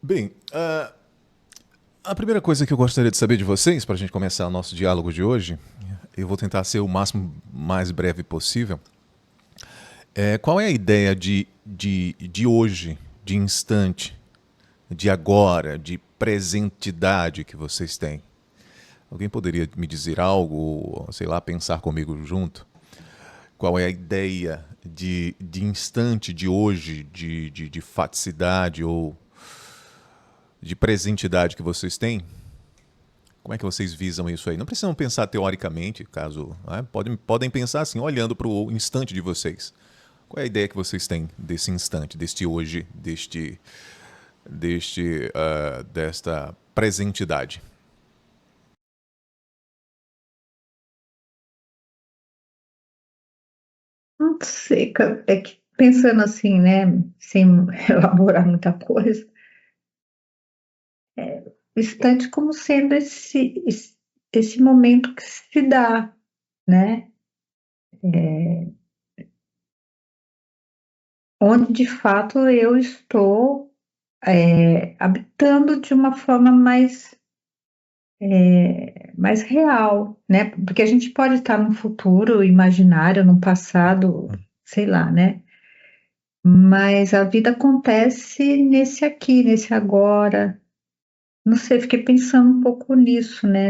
Bem, a primeira coisa que eu gostaria de saber de vocês, para a gente começar o nosso diálogo de hoje, eu vou tentar ser o máximo mais breve possível. Qual é a ideia de hoje, de instante, de agora, de presentidade que vocês têm? Alguém poderia me dizer algo, ou, sei lá, pensar comigo junto? Qual é a ideia de instante, de hoje, de faticidade ou de presentidade que vocês têm? Como é que vocês visam isso aí? Não precisam pensar teoricamente, caso. Né? Podem pensar assim, olhando para o instante de vocês. Qual é a ideia que vocês têm desse instante, deste hoje, desta presentidade? Não sei, é que pensando assim, né, sem elaborar muita coisa, o instante como sendo esse momento que se dá, né, onde de fato eu estou habitando de uma forma mais real, né, porque a gente pode estar num futuro imaginário, num passado, sei lá, né, mas a vida acontece nesse aqui, nesse agora. Não sei, fiquei pensando um pouco nisso, né?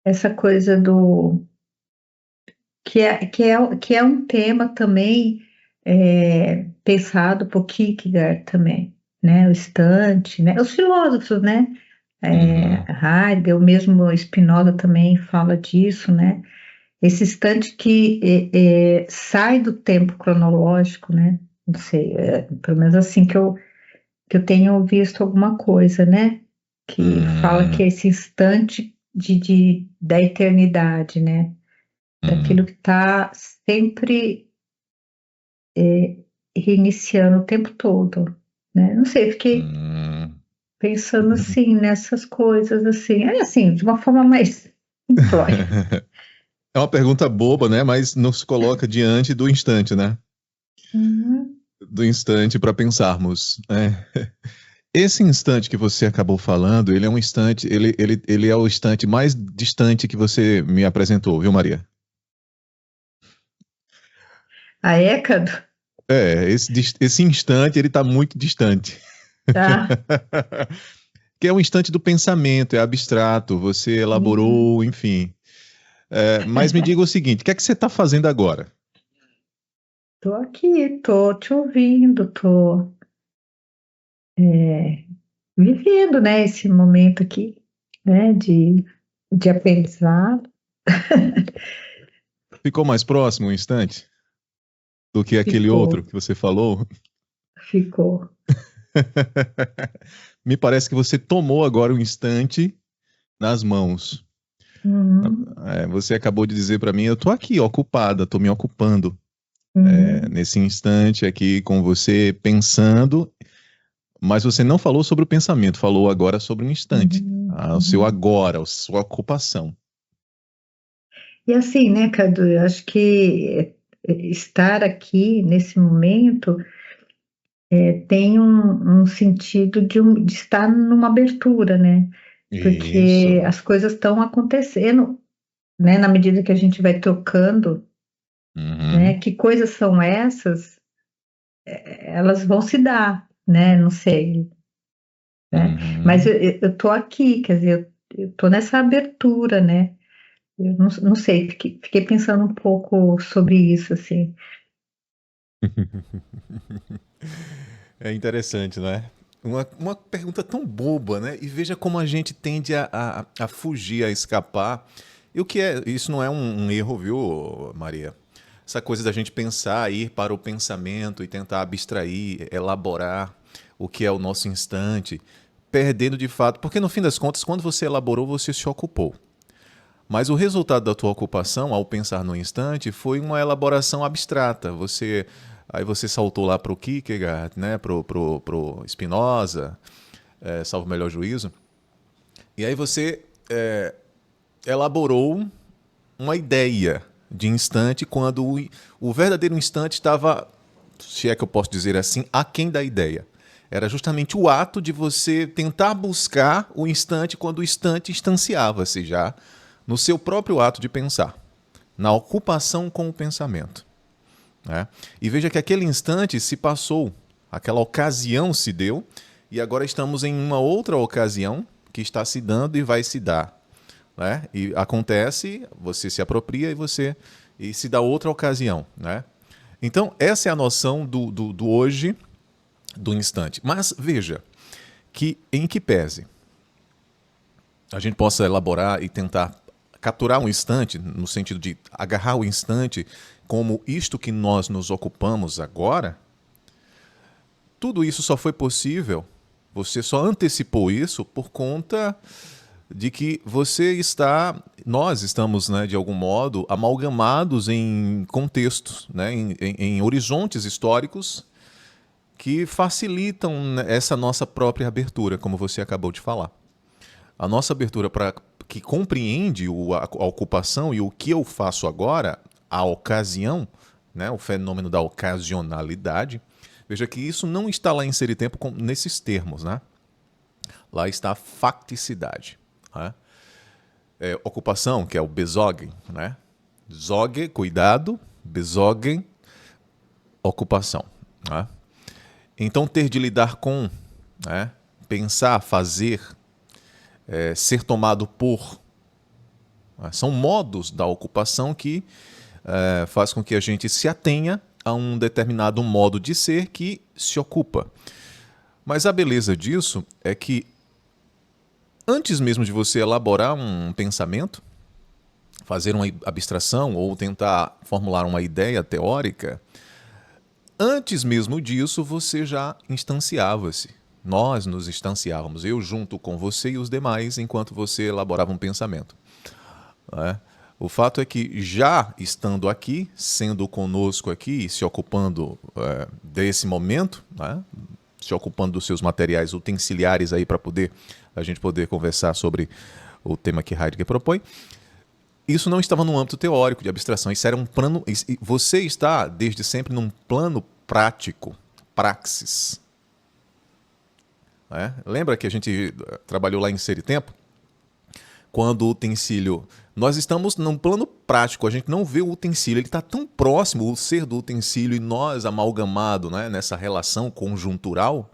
Essa coisa do que é um tema também pensado por Kierkegaard também, né? O instante, né? Os filósofos, né? Uhum, Heidegger, o mesmo Spinoza também fala disso, né? Esse instante que sai do tempo cronológico, né? Não sei, pelo menos assim que eu tenho visto alguma coisa, né? Que fala que uhum, é esse instante da eternidade, né? uhum, Daquilo que está sempre reiniciando o tempo todo, né? Não sei, fiquei uhum. pensando assim nessas coisas assim, assim, de uma forma mais simplória. É uma pergunta boba, né? Mas nos coloca diante do instante, né? Uhum, Do instante para pensarmos. Esse instante que você acabou falando, ele é um instante, ele é o instante mais distante que você me apresentou, viu, Maria? a Eckhart, Esse instante, ele está muito distante. tá? Que é o instante do pensamento, é abstrato, você Uhum. elaborou, enfim. Mas me diga o seguinte, o que é que você está fazendo agora? Tô aqui, tô te ouvindo, tô é, vivendo, né, esse momento aqui, né, de aprendizado. Ficou mais próximo o instante do que aquele outro Ficou, que você falou? ficou. Me parece que você tomou agora o instante nas mãos. Uhum, Você acabou de dizer para mim, eu estou aqui ocupada, estou me ocupando uhum, nesse instante aqui com você pensando, mas você não falou sobre o pensamento, falou agora sobre o instante, uhum, o seu uhum. agora, a sua ocupação. E assim, né, Cadu, eu acho que estar aqui nesse momento tem um sentido de estar numa abertura, né? Porque Isso. as coisas estão acontecendo, né, na medida que a gente vai trocando, Uhum, né? Que coisas são essas? Elas vão se dar, né? Não sei, né? Mas uhum. eu tô aqui, quer dizer, eu tô nessa abertura, né? Eu não sei, fiquei pensando um pouco sobre isso, assim. É interessante, né? Uma pergunta tão boba, né? E veja como a gente tende a fugir, a escapar. E o que é? Isso não é um erro, viu, Maria? Essa coisa da gente pensar, ir para o pensamento e tentar abstrair, elaborar o que é o nosso instante, perdendo de fato. Porque no fim das contas, quando você elaborou, você se ocupou. Mas o resultado da tua ocupação, ao pensar no instante, foi uma elaboração abstrata. Aí você saltou lá para o Kierkegaard, né, pro Spinoza, salvo o melhor juízo, e aí você elaborou uma ideia de instante quando o verdadeiro instante estava, se é que eu posso dizer assim, aquém da ideia. Era justamente o ato de você tentar buscar o instante quando o instante instanciava-se já no seu próprio ato de pensar, na ocupação com o pensamento, né? E veja que aquele instante se passou, aquela ocasião se deu, e agora estamos em uma outra ocasião que está se dando e vai se dar, né? E acontece, você se apropria e se dá outra ocasião, né? Então, essa é a noção do hoje, do instante. Mas veja que, em que pese a gente possa elaborar e tentar capturar um instante, no sentido de agarrar o instante como isto que nós nos ocupamos agora, tudo isso só foi possível, você só antecipou isso por conta de que nós estamos, né, de algum modo, amalgamados em contextos, né, em horizontes históricos que facilitam essa nossa própria abertura, como você acabou de falar. A nossa abertura que compreende a ocupação e o que eu faço agora, a ocasião, né, o fenômeno da ocasionalidade. Veja que isso não está lá em Seritempo nesses termos, né? Lá está a facticidade, né? Ocupação, que é o bezogen, né? Zoge, cuidado, bezogen, ocupação, né? Então, ter de lidar com, né, pensar, fazer, ser tomado por, né, são modos da ocupação que faz com que a gente se atenha a um determinado modo de ser que se ocupa. Mas a beleza disso é que, antes mesmo de você elaborar um pensamento, fazer uma abstração ou tentar formular uma ideia teórica, antes mesmo disso você já instanciava-se. Nós nos instanciávamos, eu junto com você e os demais, enquanto você elaborava um pensamento, né? O fato é que, já estando aqui, sendo conosco aqui, se ocupando desse momento, né, se ocupando dos seus materiais utensiliares aí para a gente poder conversar sobre o tema que Heidegger propõe, isso não estava no âmbito teórico de abstração, isso era um plano. Você está desde sempre num plano prático, praxis, né? Lembra que a gente trabalhou lá em Seritempo? Quando o utensílio... Nós estamos num plano prático, a gente não vê o utensílio, ele está tão próximo, o ser do utensílio e nós amalgamado, né, nessa relação conjuntural,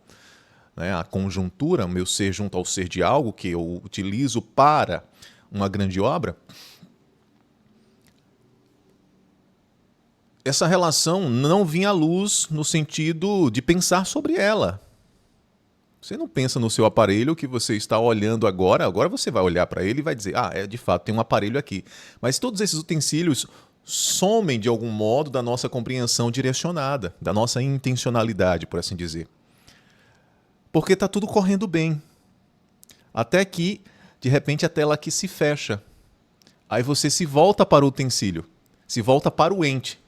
né, a conjuntura, o meu ser junto ao ser de algo que eu utilizo para uma grande obra. Essa relação não vinha à luz no sentido de pensar sobre ela. Você não pensa no seu aparelho que você está olhando agora você vai olhar para ele e vai dizer, de fato, tem um aparelho aqui. Mas todos esses utensílios somem de algum modo da nossa compreensão direcionada, da nossa intencionalidade, por assim dizer. Porque está tudo correndo bem. Até que, de repente, a tela aqui se fecha. Aí você se volta para o utensílio, se volta para o ente.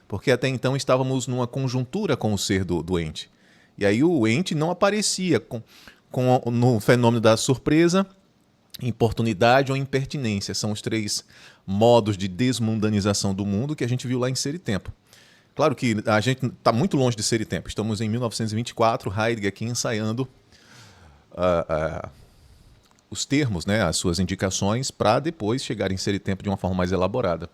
Porque até então estávamos numa conjuntura com o ser do ente. E aí o ente não aparecia no fenômeno da surpresa, importunidade ou impertinência. São os 3 modos de desmundanização do mundo que a gente viu lá em Seritempo. Claro que a gente está muito longe de Seritempo. Estamos em 1924, Heidegger aqui ensaiando os termos, né, as suas indicações, para depois chegar em Seritempo de uma forma mais elaborada.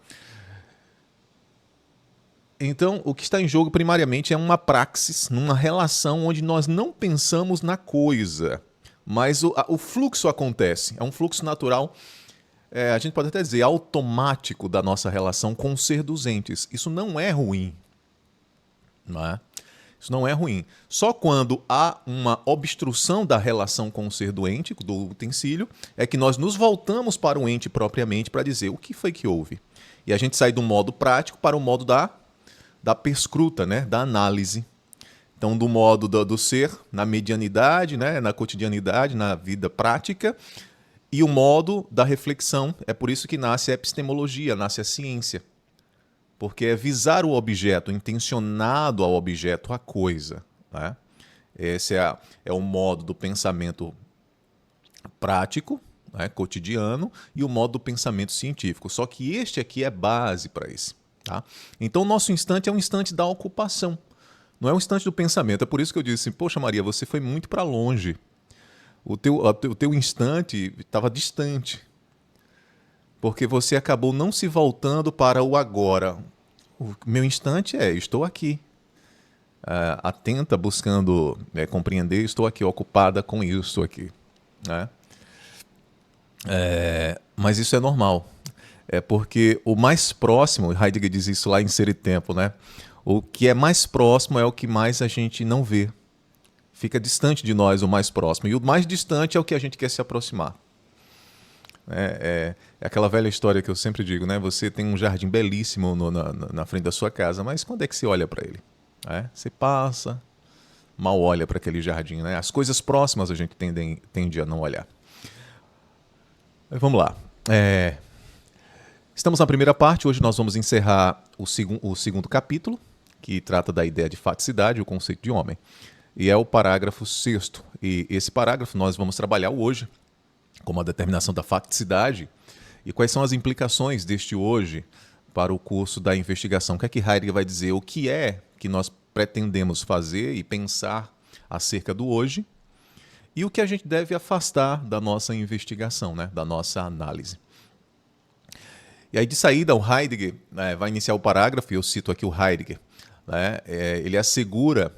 Então, o que está em jogo primariamente é uma praxis, numa relação onde nós não pensamos na coisa, mas o fluxo acontece. É um fluxo natural, a gente pode até dizer, automático da nossa relação com o ser dos entes. Isso não é ruim, não é? Isso não é ruim. Só quando há uma obstrução da relação com o ser doente, do utensílio, é que nós nos voltamos para o ente propriamente para dizer o que foi que houve. E a gente sai do modo prático para o modo da perscruta, né? Da análise. Então, do modo do ser, na medianidade, né? Na cotidianidade, na vida prática, e o modo da reflexão. É por isso que nasce a epistemologia, nasce a ciência. Porque é visar o objeto, intencionado ao objeto, à coisa, né? Esse é o modo do pensamento prático, né? Cotidiano, e o modo do pensamento científico. Só que este aqui é base para esse. Tá? Então, o nosso instante é um instante da ocupação. Não é um instante do pensamento. É por isso que eu disse, poxa Maria, você foi muito para longe. O teu instante estava distante. Porque você acabou não se voltando para o agora. O meu instante estou aqui. Atenta, buscando compreender, estou aqui, ocupada com isso, estou aqui. Né? Mas isso é normal. É porque o mais próximo, Heidegger diz isso lá em Ser e Tempo, né? O que é mais próximo é o que mais a gente não vê. Fica distante de nós o mais próximo. E o mais distante é o que a gente quer se aproximar. É aquela velha história que eu sempre digo, né? Você tem um jardim belíssimo na frente da sua casa, mas quando é que você olha para ele? Você passa, mal olha para aquele jardim, né? As coisas próximas a gente tende a não olhar. Mas vamos lá. Estamos na primeira parte, hoje nós vamos encerrar o segundo capítulo, que trata da ideia de faticidade, o conceito de homem. E é o parágrafo 6º. E esse parágrafo nós vamos trabalhar hoje, como a determinação da faticidade, e quais são as implicações deste hoje para o curso da investigação. O que é que Heidegger vai dizer? O que é que nós pretendemos fazer e pensar acerca do hoje, e o que a gente deve afastar da nossa investigação, né? Da nossa análise. E aí, de saída, o Heidegger vai iniciar o parágrafo, e eu cito aqui o Heidegger. Ele assegura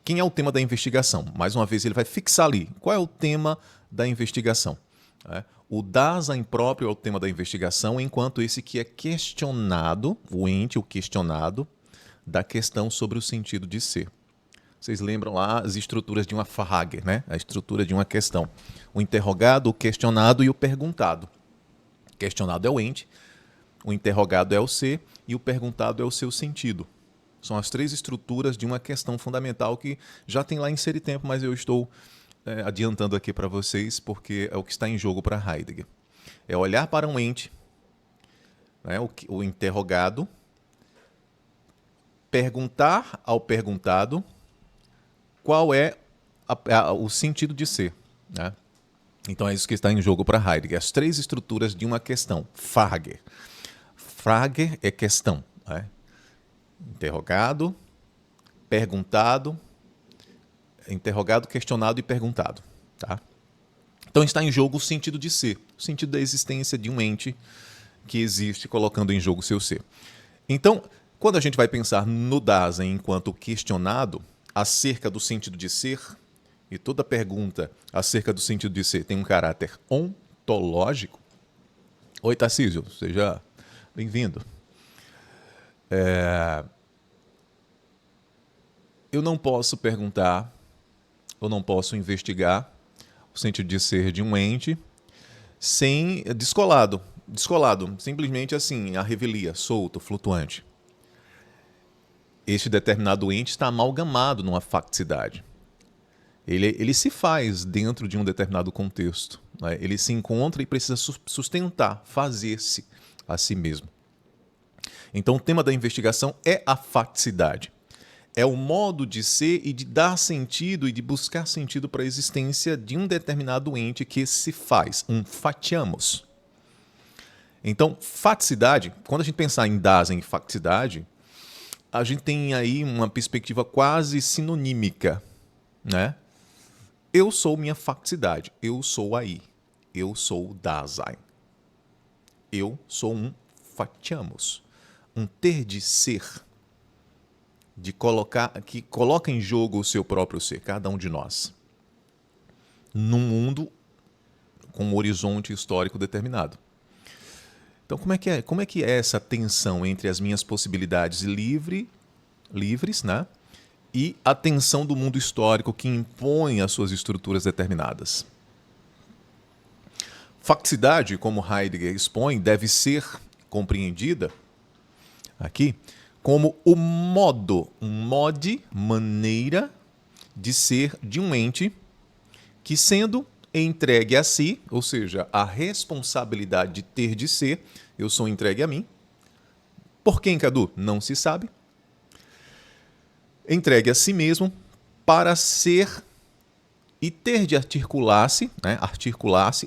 quem é o tema da investigação. Mais uma vez, ele vai fixar ali qual é o tema da investigação. O Dasein próprio é o tema da investigação, enquanto esse que é questionado, o ente, o questionado, da questão sobre o sentido de ser. Vocês lembram lá as estruturas de uma Frage, né? A estrutura de uma questão. O interrogado, o questionado e o perguntado. O questionado é o ente, o interrogado é o ser e o perguntado é o seu sentido. São as três estruturas de uma questão fundamental que já tem lá em Ser e Tempo, mas eu estou adiantando aqui para vocês porque é o que está em jogo para Heidegger. É olhar para um ente, né, o interrogado, perguntar ao perguntado qual é o sentido de ser. Né? Então é isso que está em jogo para Heidegger. As três estruturas de uma questão. Frage. Frage é questão. Né? Interrogado, perguntado, interrogado, questionado e perguntado. Tá? Então está em jogo o sentido de ser, o sentido da existência de um ente que existe colocando em jogo o seu ser. Então, quando a gente vai pensar no Dasein enquanto questionado acerca do sentido de ser, e toda pergunta acerca do sentido de ser tem um caráter ontológico. Oi, Tarcísio, seja bem-vindo. Eu não posso perguntar, eu não posso investigar o sentido de ser de um ente sem descolado, simplesmente assim, a revelia, solto, flutuante. Este determinado ente está amalgamado numa facticidade. Ele se faz dentro de um determinado contexto. Né? Ele se encontra e precisa sustentar, fazer-se a si mesmo. Então, o tema da investigação é a facticidade. É o modo de ser e de dar sentido e de buscar sentido para a existência de um determinado ente que se faz, um fatiamos. Então, faticidade, quando a gente pensar em Dasein e facticidade, a gente tem aí uma perspectiva quase sinonímica, né? Eu sou minha facticidade, eu sou aí, eu sou o Dasein. Eu sou um fatiamos, um ter de ser, que coloca em jogo o seu próprio ser, cada um de nós, num mundo com um horizonte histórico determinado. Então, como é que é essa tensão entre as minhas possibilidades livres, né? E a tensão do mundo histórico que impõe as suas estruturas determinadas? Facticidade, como Heidegger expõe, deve ser compreendida aqui como o maneira de ser de um ente que, sendo entregue a si, ou seja, a responsabilidade de ter de ser, eu sou entregue a mim. Por quem, Cadu? Não se sabe. Entregue a si mesmo para ser e ter de articular-se, né?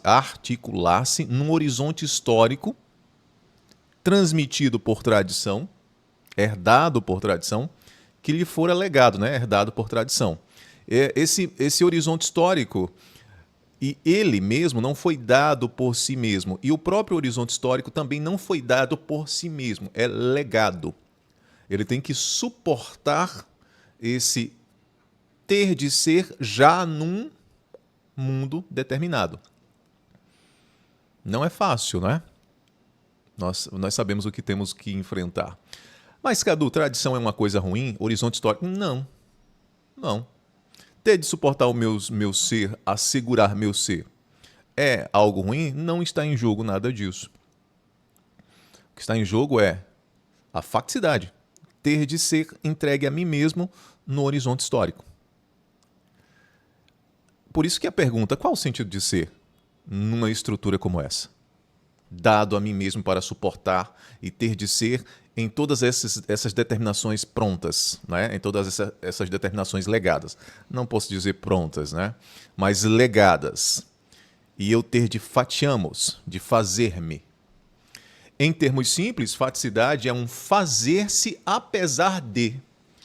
articular-se num horizonte histórico transmitido por tradição, herdado por tradição, que lhe fora legado, né? Herdado por tradição. Esse horizonte histórico, e ele mesmo não foi dado por si mesmo. E o próprio horizonte histórico também não foi dado por si mesmo. É legado. Ele tem que suportar esse ter de ser já num mundo determinado. Não é fácil, né? Nós sabemos o que temos que enfrentar. Mas, Cadu, tradição é uma coisa ruim? Horizonte histórico? Não. Não. Ter de suportar o meu ser, assegurar meu ser, é algo ruim? Não está em jogo nada disso. O que está em jogo é a facticidade. Ter de ser entregue a mim mesmo no horizonte histórico. Por isso que a pergunta, qual o sentido de ser numa estrutura como essa? Dado a mim mesmo para suportar e ter de ser em todas essas determinações prontas, né? Em todas essas determinações legadas. Não posso dizer prontas, né? Mas legadas. E eu ter de fatiamos, de fazer-me. Em termos simples, faticidade é um fazer-se apesar de.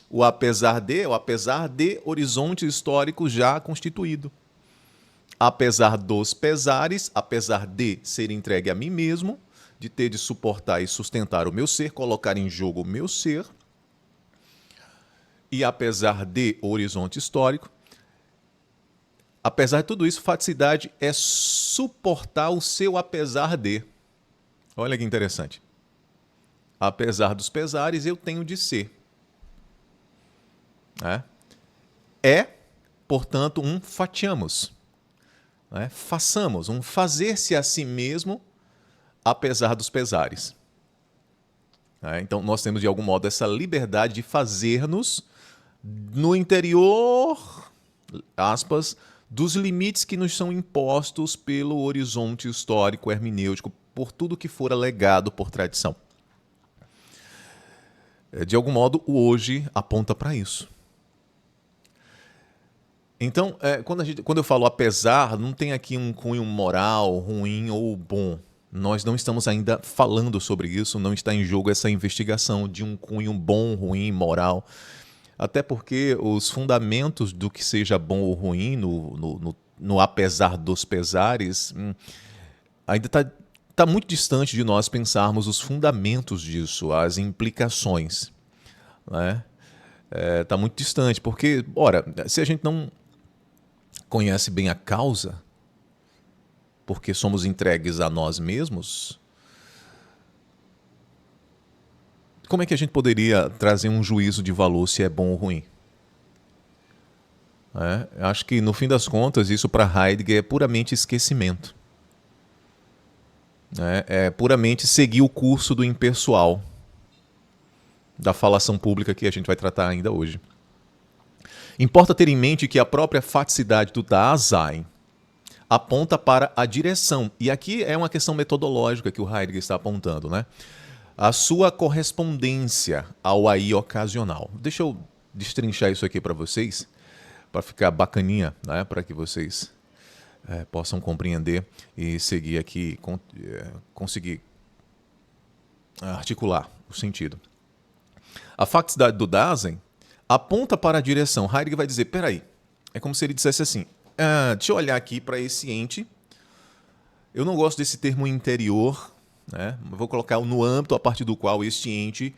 O apesar de é o apesar de horizonte histórico já constituído. Apesar dos pesares, apesar de ser entregue a mim mesmo, de ter de suportar e sustentar o meu ser, colocar em jogo o meu ser, e apesar de horizonte histórico, apesar de tudo isso, faticidade é suportar o seu apesar de. Olha que interessante. Apesar dos pesares, eu tenho de ser. Portanto, um fatiamos. Façamos, um fazer-se a si mesmo apesar dos pesares. Então, nós temos, de algum modo, essa liberdade de fazer-nos no interior, aspas, dos limites que nos são impostos pelo horizonte histórico hermenêutico, por tudo que fora legado por tradição. De algum modo, o hoje aponta para isso. Então, quando eu falo apesar, não tem aqui um cunho moral, ruim ou bom. Nós não estamos ainda falando sobre isso, não está em jogo essa investigação de um cunho bom, ruim, moral. Até porque os fundamentos do que seja bom ou ruim, no apesar dos pesares, ainda está muito distante de nós pensarmos os fundamentos disso, as implicações. Né? Está muito distante, porque, ora, se a gente não conhece bem a causa, porque somos entregues a nós mesmos, como é que a gente poderia trazer um juízo de valor se é bom ou ruim? Acho que, no fim das contas, isso para Heidegger é puramente esquecimento. É puramente seguir o curso do impessoal, da falação pública que a gente vai tratar ainda hoje. Importa ter em mente que a própria faticidade do Dasein aponta para a direção. E aqui é uma questão metodológica que o Heidegger está apontando, né? A sua correspondência ao aí ocasional. Deixa eu destrinchar isso aqui para vocês, para ficar bacaninha, né? Para que vocês possam compreender e seguir aqui, conseguir articular o sentido. A faticidade do Dasein aponta para a direção. Heidegger vai dizer, peraí, é como se ele dissesse assim, deixa eu olhar aqui para esse ente, eu não gosto desse termo interior, né? Vou colocar no âmbito a partir do qual este ente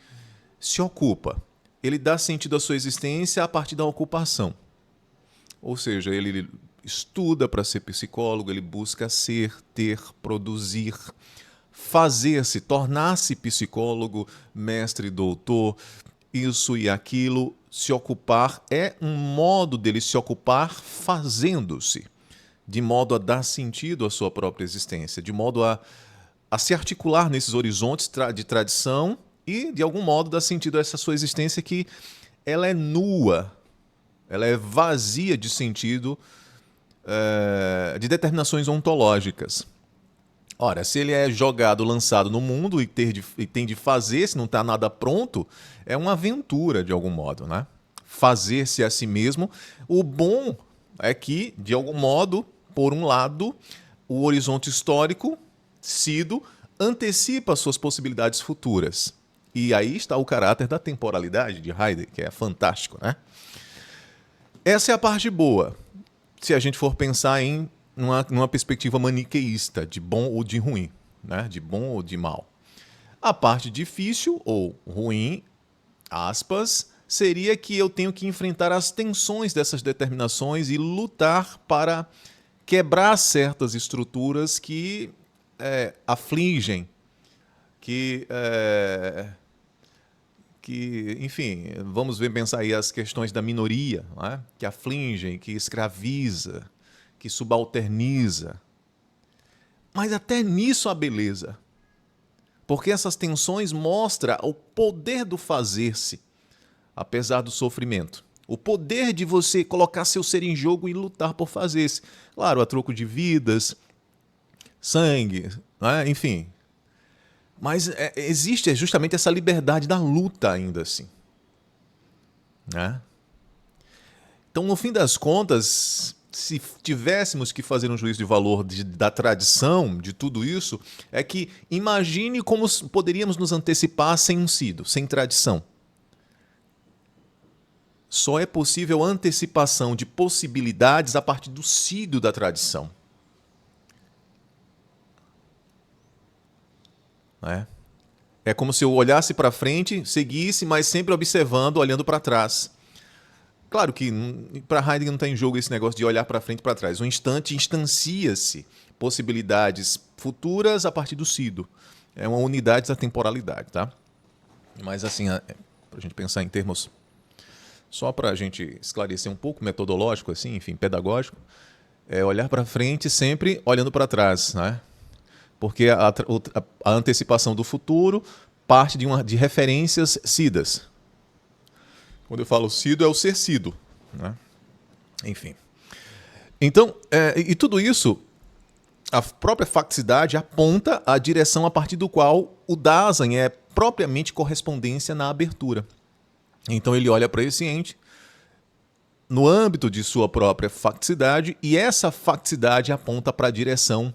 se ocupa. Ele dá sentido à sua existência a partir da ocupação. Ou seja, ele estuda para ser psicólogo, ele busca ser, ter, produzir, fazer-se, tornar-se psicólogo, mestre, doutor, isso e aquilo. Se ocupar é um modo dele se ocupar fazendo-se, de modo a dar sentido à sua própria existência, de modo a se articular nesses horizontes de tradição e, de algum modo, dar sentido a essa sua existência que ela é nua, ela é vazia de sentido, de determinações ontológicas. Ora, se ele é jogado, lançado no mundo e tem de fazer, se não está nada pronto, é uma aventura, de algum modo, né? Fazer-se a si mesmo. O bom é que, de algum modo, por um lado, o horizonte histórico antecipa as suas possibilidades futuras. E aí está o caráter da temporalidade de Heidegger, que é fantástico, né? Essa é a parte boa, se a gente for pensar numa perspectiva maniqueísta, de bom ou de ruim, né? De bom ou de mal. A parte difícil ou ruim, aspas, seria que eu tenho que enfrentar as tensões dessas determinações e lutar para quebrar certas estruturas que afligem, enfim, vamos ver, pensar aí as questões da minoria, não é? Que afligem, que escraviza, que subalterniza. Mas até nisso há beleza, porque essas tensões mostram o poder do fazer-se, apesar do sofrimento. O poder de você colocar seu ser em jogo e lutar por fazer-se. Claro, a troco de vidas, sangue, né? Enfim. Mas existe justamente essa liberdade da luta ainda assim, né? Então, no fim das contas, se tivéssemos que fazer um juízo de valor da tradição, de tudo isso, é que imagine como poderíamos nos antecipar sem um sido, sem tradição. Só é possível antecipação de possibilidades a partir do sido da tradição. Né? É como se eu olhasse para frente, seguisse, mas sempre observando, olhando para trás. Claro que para Heidegger não está em jogo esse negócio de olhar para frente e para trás. Um instante instancia-se possibilidades futuras a partir do sido. É uma unidade da temporalidade, tá? Mas assim, para a gente pensar em termos, só para a gente esclarecer um pouco, metodológico, assim, enfim, pedagógico, é olhar para frente sempre olhando para trás, né? Porque a antecipação do futuro parte de referências sidas. Quando eu falo sido, é o ser sido, né? Enfim. Então, e tudo isso, a própria facticidade aponta a direção a partir do qual o Dasein é propriamente correspondência na abertura. Então ele olha para esse ente no âmbito de sua própria facticidade e essa facticidade aponta para a direção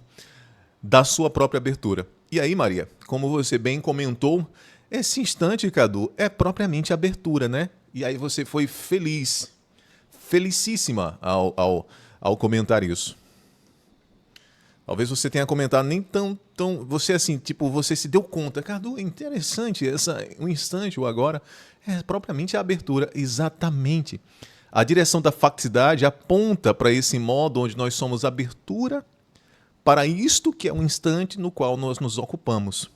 da sua própria abertura. E aí, Maria, como você bem comentou, esse instante, Cadu, é propriamente abertura, né? E aí você foi feliz, felicíssima ao comentar isso. Talvez você tenha comentado nem tão... Você assim, tipo, você se deu conta. Cadu, é interessante, o instante, o agora, é propriamente a abertura. Exatamente. A direção da facticidade aponta para esse modo onde nós somos abertura para isto que é um instante no qual nós nos ocupamos.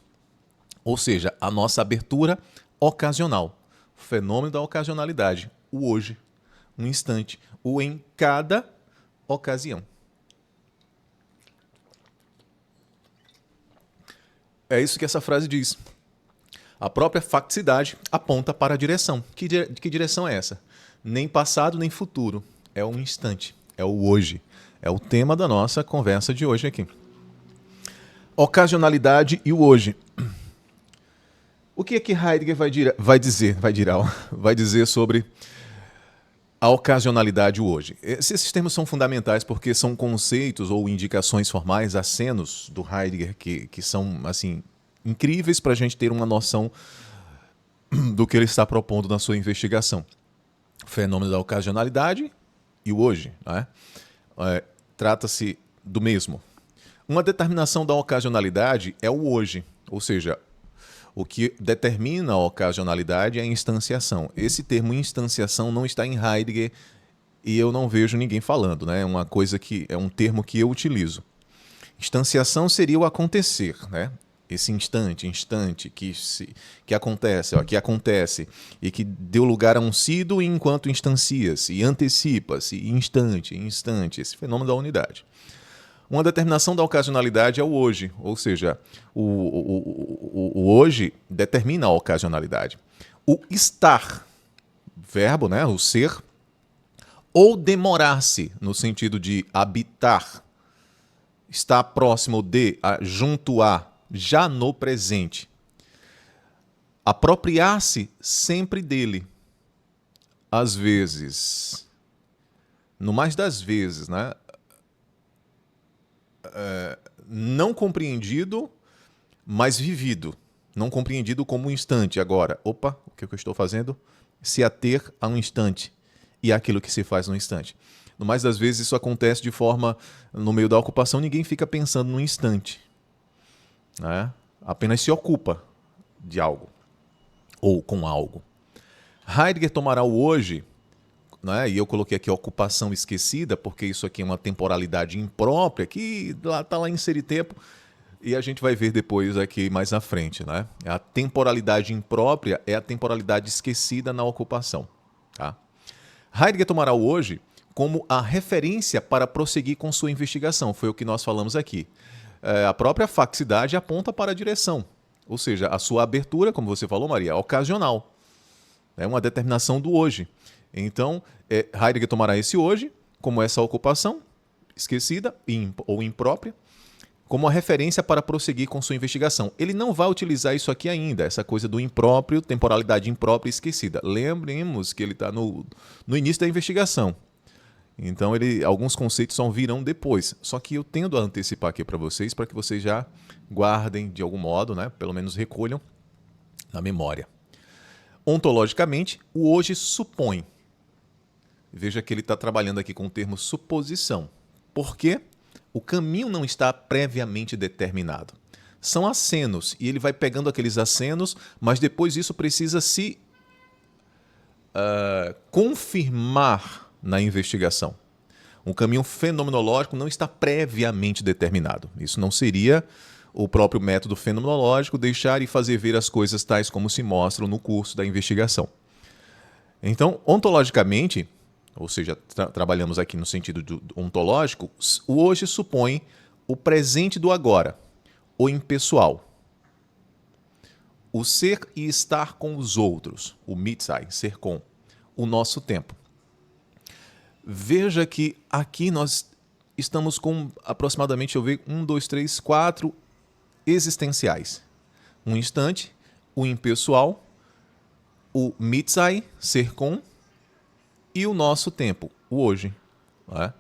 Ou seja, a nossa abertura ocasional. O fenômeno da ocasionalidade. O hoje, um instante. O em cada ocasião. É isso que essa frase diz. A própria facticidade aponta para a direção. Que direção é essa? Nem passado, nem futuro. É um instante. É o hoje. É o tema da nossa conversa de hoje aqui. Ocasionalidade e o hoje. O que é que Heidegger vai dizer sobre a ocasionalidade e o hoje? Esses termos são fundamentais porque são conceitos ou indicações formais, acenos do Heidegger que são assim incríveis para a gente ter uma noção do que ele está propondo na sua investigação. O fenômeno da ocasionalidade e o hoje, né? Trata-se do mesmo. Uma determinação da ocasionalidade é o hoje, ou seja, o que determina a ocasionalidade é a instanciação. Esse termo instanciação não está em Heidegger e eu não vejo ninguém falando, né? É um termo que eu utilizo. Instanciação seria o acontecer, né? Esse instante que acontece e que deu lugar a um sido enquanto instancia-se e antecipa-se, instante, esse fenômeno da unidade. Uma determinação da ocasionalidade é o hoje, ou seja, o hoje determina a ocasionalidade. O estar, verbo, né, o ser, ou demorar-se, no sentido de habitar, estar próximo de, junto a, já no presente. Apropriar-se sempre dele. Às vezes, no mais das vezes, né? Não compreendido, mas vivido. não compreendido como um instante. Agora, opa, o que eu estou fazendo? Se ater a um instante e aquilo que se faz no instante. No mais das vezes isso acontece de forma, no meio da ocupação, ninguém fica pensando no instante, né? Apenas se ocupa de algo ou com algo. Heidegger tomará o hoje, né? E eu coloquei aqui ocupação esquecida, porque isso aqui é uma temporalidade imprópria, que está lá inserido tempo, e a gente vai ver depois aqui mais à frente, né? A temporalidade imprópria é a temporalidade esquecida na ocupação. Tá? Heidegger tomará o hoje como a referência para prosseguir com sua investigação. Foi o que nós falamos aqui. A própria faxicidade aponta para a direção, ou seja, a sua abertura, como você falou, Maria, é ocasional. É uma determinação do hoje. Então, Heidegger tomará esse hoje como essa ocupação esquecida ou imprópria, como uma referência para prosseguir com sua investigação. Ele não vai utilizar isso aqui ainda, essa coisa do impróprio, temporalidade imprópria esquecida. Lembremos que ele está no início da investigação. Então, alguns conceitos só virão depois. Só que eu tendo a antecipar aqui para vocês, para que vocês já guardem de algum modo, né? Pelo menos recolham na memória. Ontologicamente, o hoje supõe. Veja que ele está trabalhando aqui com o termo suposição. Por quê? O caminho não está previamente determinado. São acenos, e ele vai pegando aqueles acenos, mas depois isso precisa se confirmar na investigação. Um caminho fenomenológico não está previamente determinado. Isso não seria o próprio método fenomenológico, deixar e fazer ver as coisas tais como se mostram no curso da investigação. Então, ontologicamente, ou seja, trabalhamos aqui no sentido ontológico, o hoje supõe o presente do agora, o impessoal. O ser e estar com os outros, o Mitzai, ser com, o nosso tempo. Veja que aqui nós estamos com aproximadamente, deixa eu ver, 1, 2, 3, 4 existenciais. Um instante, o impessoal, o Mitzai, ser com, e o nosso tempo, o hoje. Né?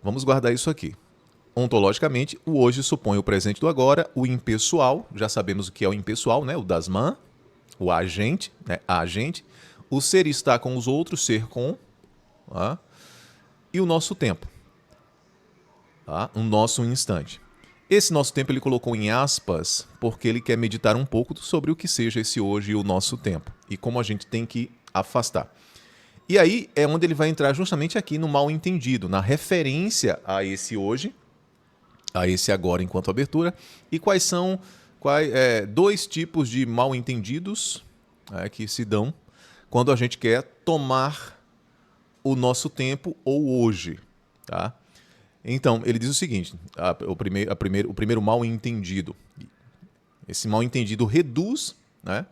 Vamos guardar isso aqui. Ontologicamente, o hoje supõe o presente do agora, o impessoal, já sabemos o que é o impessoal, né? O dasman, o agente, né? A agente, o ser está com os outros, ser com, tá? E o nosso tempo, tá? O nosso instante. Esse nosso tempo ele colocou em aspas porque ele quer meditar um pouco sobre o que seja esse hoje e o nosso tempo e como a gente tem que afastar. E aí é onde ele vai entrar justamente aqui no mal entendido, na referência a esse hoje, a esse agora enquanto abertura, e quais são dois tipos de mal entendidos que se dão quando a gente quer tomar o nosso tempo ou hoje. Tá? Então, ele diz o seguinte, o primeiro mal entendido. Esse mal entendido reduz, né?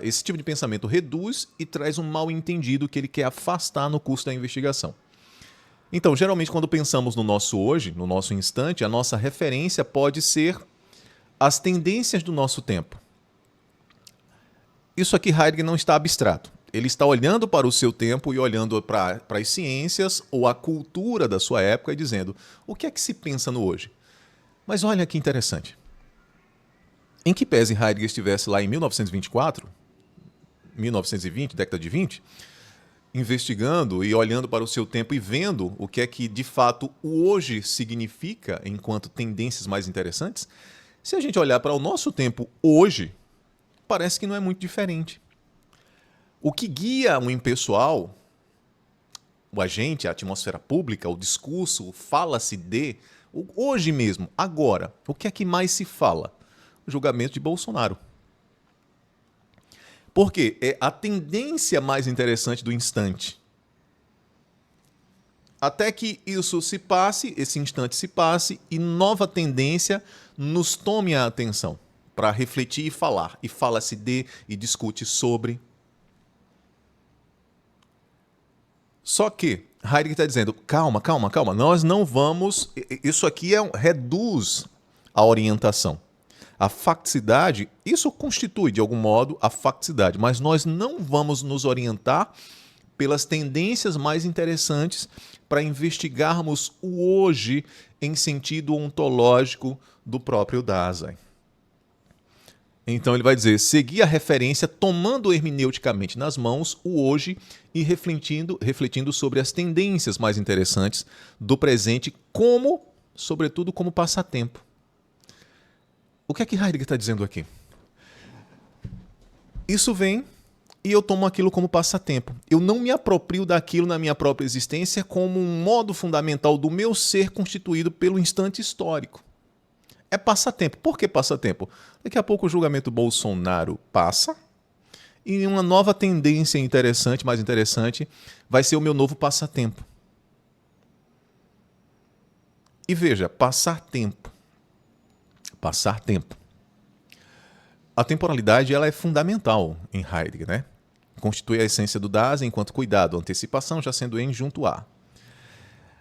Esse tipo de pensamento reduz e traz um mal entendido que ele quer afastar no curso da investigação. Então, geralmente, quando pensamos no nosso hoje, no nosso instante, a nossa referência pode ser as tendências do nosso tempo. Isso aqui Heidegger não está abstrato. Ele está olhando para o seu tempo e olhando para as ciências ou a cultura da sua época e dizendo o que é que se pensa no hoje. Mas olha que interessante. Em que pese Heidegger estivesse lá em 1924, 1920, década de 20, investigando e olhando para o seu tempo e vendo o que é que, de fato, o hoje significa enquanto tendências mais interessantes, se a gente olhar para o nosso tempo hoje, parece que não é muito diferente. O que guia o impessoal, o agente, a atmosfera pública, o discurso, fala-se de, hoje mesmo, agora, o que é que mais se fala? O julgamento de Bolsonaro. Porque é a tendência mais interessante do instante. Até que isso se passe, esse instante se passe, e nova tendência nos tome a atenção para refletir e falar. E fala-se de, e discute sobre. Só que Heidegger está dizendo, calma, nós não vamos... Isso aqui reduz a orientação. A facticidade, isso constitui, de algum modo, a facticidade, mas nós não vamos nos orientar pelas tendências mais interessantes para investigarmos o hoje em sentido ontológico do próprio Dasein. Então ele vai dizer, seguir a referência tomando hermeneuticamente nas mãos o hoje e refletindo sobre as tendências mais interessantes do presente como, sobretudo, como passatempo. O que é que Heidegger está dizendo aqui? Isso vem e eu tomo aquilo como passatempo. Eu não me aproprio daquilo na minha própria existência como um modo fundamental do meu ser constituído pelo instante histórico. É passatempo. Por que passatempo? Daqui a pouco o julgamento Bolsonaro passa e uma nova tendência interessante, mais interessante, vai ser o meu novo passatempo. E veja, passar tempo. Passar tempo. A temporalidade ela é fundamental em Heidegger, né? Constitui a essência do Dasein enquanto cuidado, antecipação já sendo em junto a.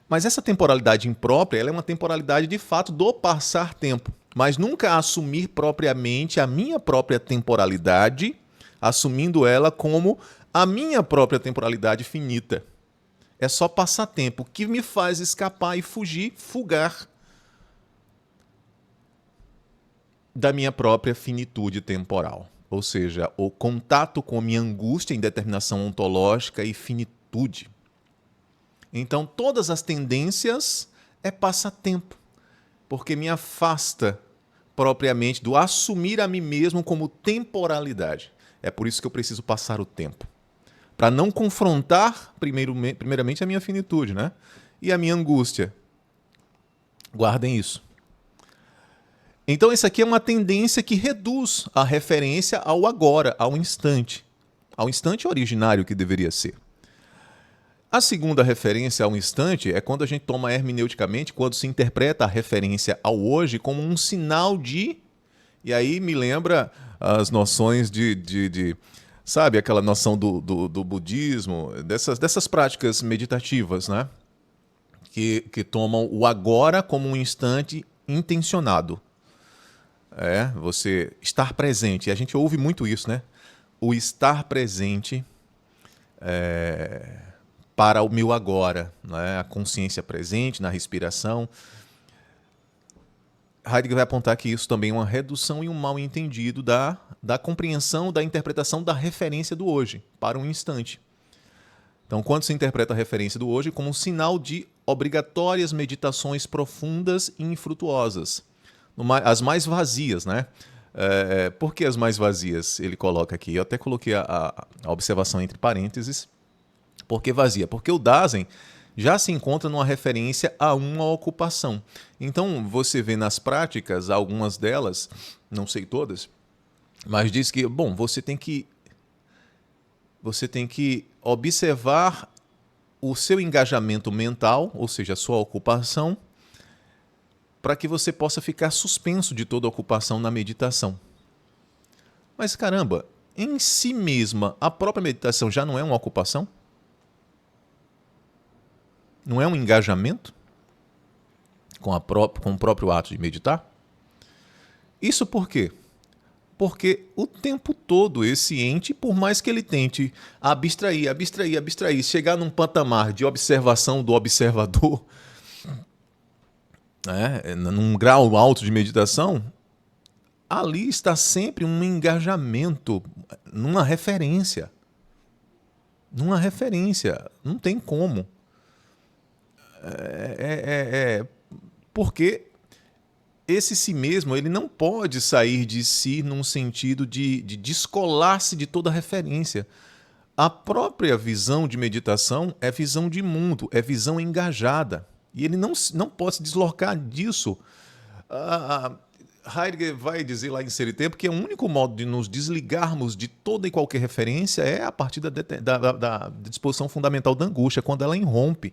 Mas essa temporalidade imprópria ela é uma temporalidade de fato do passar tempo, mas nunca assumir propriamente a minha própria temporalidade, assumindo ela como a minha própria temporalidade finita. É só passar tempo que me faz escapar e fugar da minha própria finitude temporal. Ou seja, o contato com a minha angústia, indeterminação ontológica e finitude. Então, todas as tendências é passatempo, porque me afasta propriamente do assumir a mim mesmo como temporalidade. É por isso que eu preciso passar o tempo. Para não confrontar, primeiramente, a minha finitude, né? E a minha angústia. Guardem isso. Então, isso aqui é uma tendência que reduz a referência ao agora, ao instante originário que deveria ser. A segunda referência ao instante é quando a gente toma hermeneuticamente, quando se interpreta a referência ao hoje como um sinal de... E aí me lembra as noções sabe, aquela noção do budismo, dessas práticas meditativas, né? Que tomam o agora como um instante intencionado. Você estar presente. E a gente ouve muito isso, né? O estar presente para o meu agora, né? A consciência presente na respiração. Heidegger vai apontar que isso também é uma redução e um mal entendido da compreensão, da interpretação da referência do hoje para um instante. Então, quando se interpreta a referência do hoje como um sinal de obrigatórias meditações profundas e infrutuosas, as mais vazias, né? Por que as mais vazias? Ele coloca aqui, eu até coloquei a observação entre parênteses. Por que vazia? Porque o Dasein já se encontra numa referência a uma ocupação. Então, você vê nas práticas, algumas delas, não sei todas, mas diz que, bom, você tem que observar o seu engajamento mental, ou seja, a sua ocupação, para que você possa ficar suspenso de toda ocupação na meditação. Mas, caramba, em si mesma, a própria meditação já não é uma ocupação? Não é um engajamento com o próprio ato de meditar? Isso por quê? Porque o tempo todo esse ente, por mais que ele tente abstrair, chegar num patamar de observação do observador, num grau alto de meditação, ali está sempre um engajamento, numa referência. Não tem como. Porque esse si mesmo ele não pode sair de si num sentido de descolar-se de toda referência. A própria visão de meditação é visão de mundo, é visão engajada. E ele não pode se deslocar disso. Heidegger vai dizer lá em Ser e Tempo que o único modo de nos desligarmos de toda e qualquer referência é a partir da disposição fundamental da angústia, quando ela irrompe.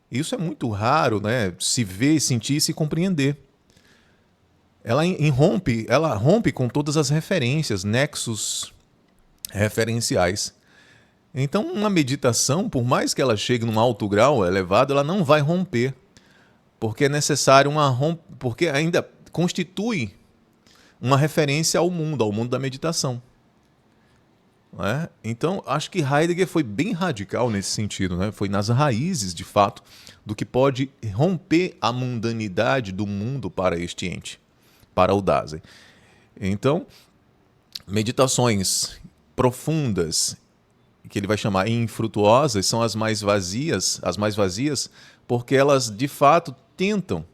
Isso é muito raro, né? Se ver, sentir e se compreender. Ela rompe com todas as referências, nexos referenciais. Então, uma meditação, por mais que ela chegue num alto grau elevado, ela não vai romper, porque é necessário porque ainda constitui uma referência ao mundo da meditação. Então, acho que Heidegger foi bem radical nesse sentido, né? Foi nas raízes, de fato, do que pode romper a mundanidade do mundo para este ente, para o Dasein. Então, Meditações profundas, que ele vai chamar infrutuosas, são as mais vazias, porque elas de fato tentam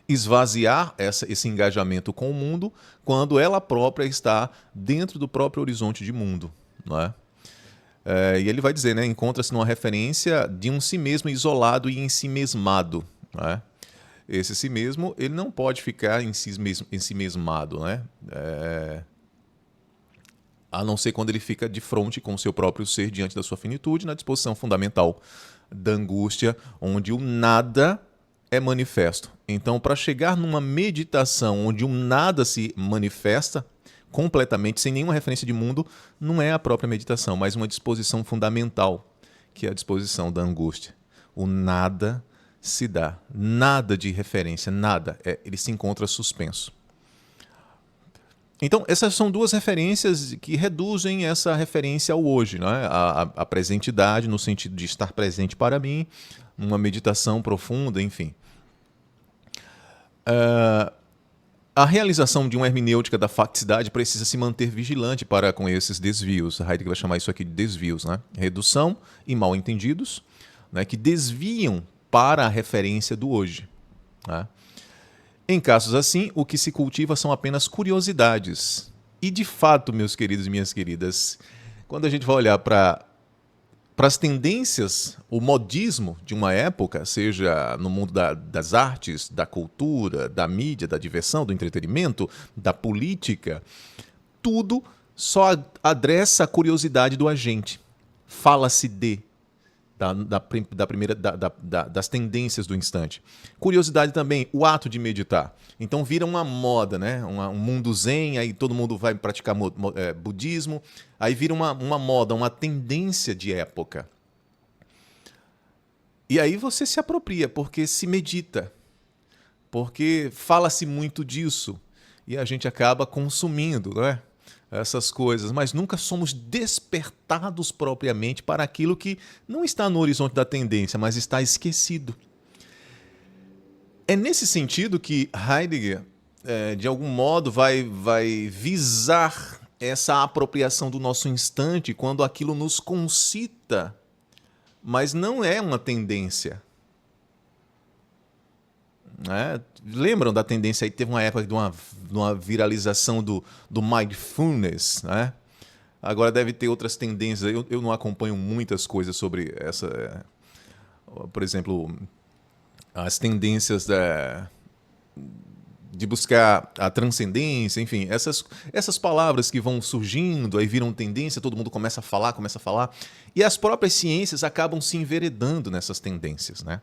esvaziar esse engajamento com o mundo quando ela própria está dentro do próprio horizonte de mundo, não é? E ele vai dizer, né, encontra-se numa referência de um si mesmo isolado e ensimesmado, não é? Esse si mesmo, ele não pode ficar ensimesmado, né? A não ser quando ele fica de frente com o seu próprio ser diante da sua finitude, na disposição fundamental da angústia, onde o nada é manifesto. Então, para chegar numa meditação onde o nada se manifesta completamente, sem nenhuma referência de mundo, não é a própria meditação, mas uma disposição fundamental, que é a disposição da angústia. O nada se dá, nada de referência, nada, ele se encontra suspenso. Então, essas são duas referências que reduzem essa referência ao hoje, né? A presentidade, no sentido de estar presente para mim, uma meditação profunda, enfim. A realização de uma hermenêutica da facticidade precisa se manter vigilante para com esses desvios. Heidegger vai chamar isso aqui de desvios, né? Redução e mal-entendidos, né? Que desviam para a referência do hoje, né? Em casos assim, o que se cultiva são apenas curiosidades. E de fato, meus queridos e minhas queridas, quando a gente vai olhar para as tendências, o modismo de uma época, seja no mundo das artes, da cultura, da mídia, da diversão, do entretenimento, da política, tudo só adressa a curiosidade do agente. Fala-se das tendências do instante. Curiosidade também, o ato de meditar. Então vira uma moda, né? Um mundo zen, aí todo mundo vai praticar budismo, aí vira uma moda, uma tendência de época. E aí você se apropria, porque se medita, porque fala-se muito disso, e a gente acaba consumindo, não é? Essas coisas, mas nunca somos despertados propriamente para aquilo que não está no horizonte da tendência, mas está esquecido. É nesse sentido que Heidegger, de algum modo, vai visar essa apropriação do nosso instante quando aquilo nos concita, mas não é uma tendência. Lembram da tendência aí? Teve uma época de uma viralização do mindfulness, né? Agora deve ter outras tendências. Eu não acompanho muitas coisas sobre essa. Por exemplo, as tendências de buscar a transcendência, enfim, essas palavras que vão surgindo, aí viram tendência, todo mundo começa a falar, e as próprias ciências acabam se enveredando nessas tendências, né?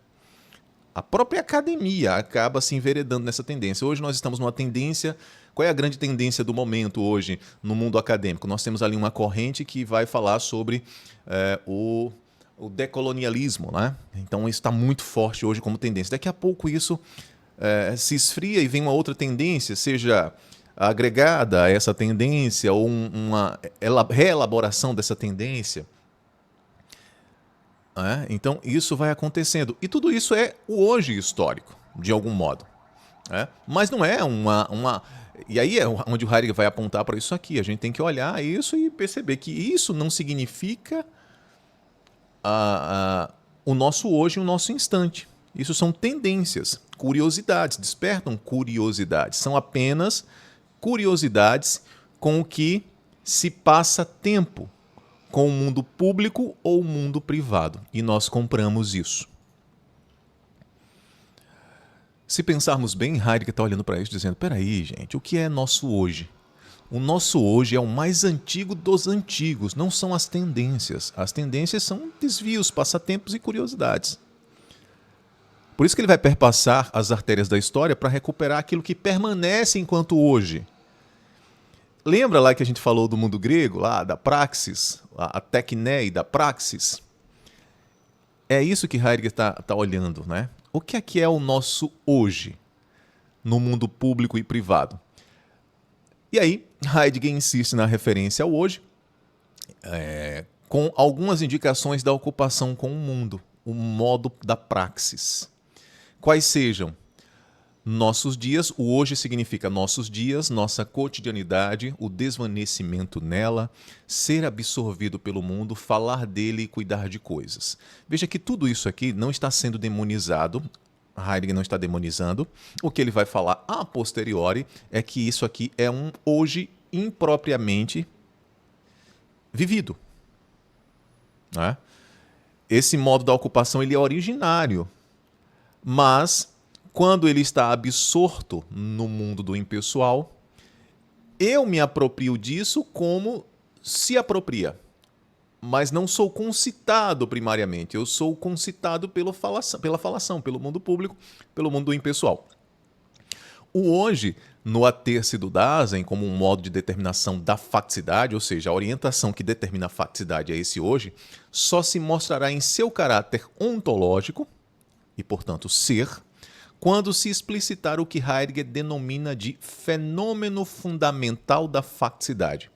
A própria academia acaba se enveredando nessa tendência. Hoje nós estamos numa tendência. Qual é a grande tendência do momento hoje no mundo acadêmico? Nós temos ali uma corrente que vai falar sobre o decolonialismo, né? Então isso está muito forte hoje como tendência. Daqui a pouco isso se esfria e vem uma outra tendência, seja agregada a essa tendência ou uma reelaboração dessa tendência. Então isso vai acontecendo. E tudo isso é o hoje histórico, de algum modo. Mas não é uma. E aí é onde o Heidegger vai apontar para isso aqui. A gente tem que olhar isso e perceber que isso não significa o nosso hoje e o nosso instante. Isso são tendências, curiosidades, despertam curiosidades. São apenas curiosidades com o que se passa tempo, com o mundo público ou o mundo privado. E nós compramos isso. Se pensarmos bem, Heidegger está olhando para isso dizendo, peraí, gente, o que é nosso hoje? O nosso hoje é o mais antigo dos antigos, não são as tendências. As tendências são desvios, passatempos e curiosidades. Por isso que ele vai perpassar as artérias da história para recuperar aquilo que permanece enquanto hoje. Lembra lá que a gente falou do mundo grego, lá da praxis, a teknei da praxis? É isso que Heidegger está olhando, né? O que é o nosso hoje no mundo público e privado? E aí, Heidegger insiste na referência ao hoje, com algumas indicações da ocupação com o mundo, o modo da praxis. Quais sejam? Nossos dias, o hoje significa nossos dias, nossa cotidianidade, o desvanecimento nela, ser absorvido pelo mundo, falar dele e cuidar de coisas. Veja que tudo isso aqui não está sendo demonizado, Heidegger não está demonizando. O que ele vai falar a posteriori é que isso aqui é um hoje impropriamente vivido. Né? Esse modo da ocupação ele é originário, mas quando ele está absorto no mundo do impessoal, eu me aproprio disso como se apropria. Mas não sou concitado primariamente, eu sou concitado pela falação, pelo mundo público, pelo mundo do impessoal. O hoje, no ater-se do Dasein, como um modo de determinação da facticidade, ou seja, a orientação que determina a facticidade é esse hoje, só se mostrará em seu caráter ontológico, e portanto ser, quando se explicitar o que Heidegger denomina de fenômeno fundamental da facticidade,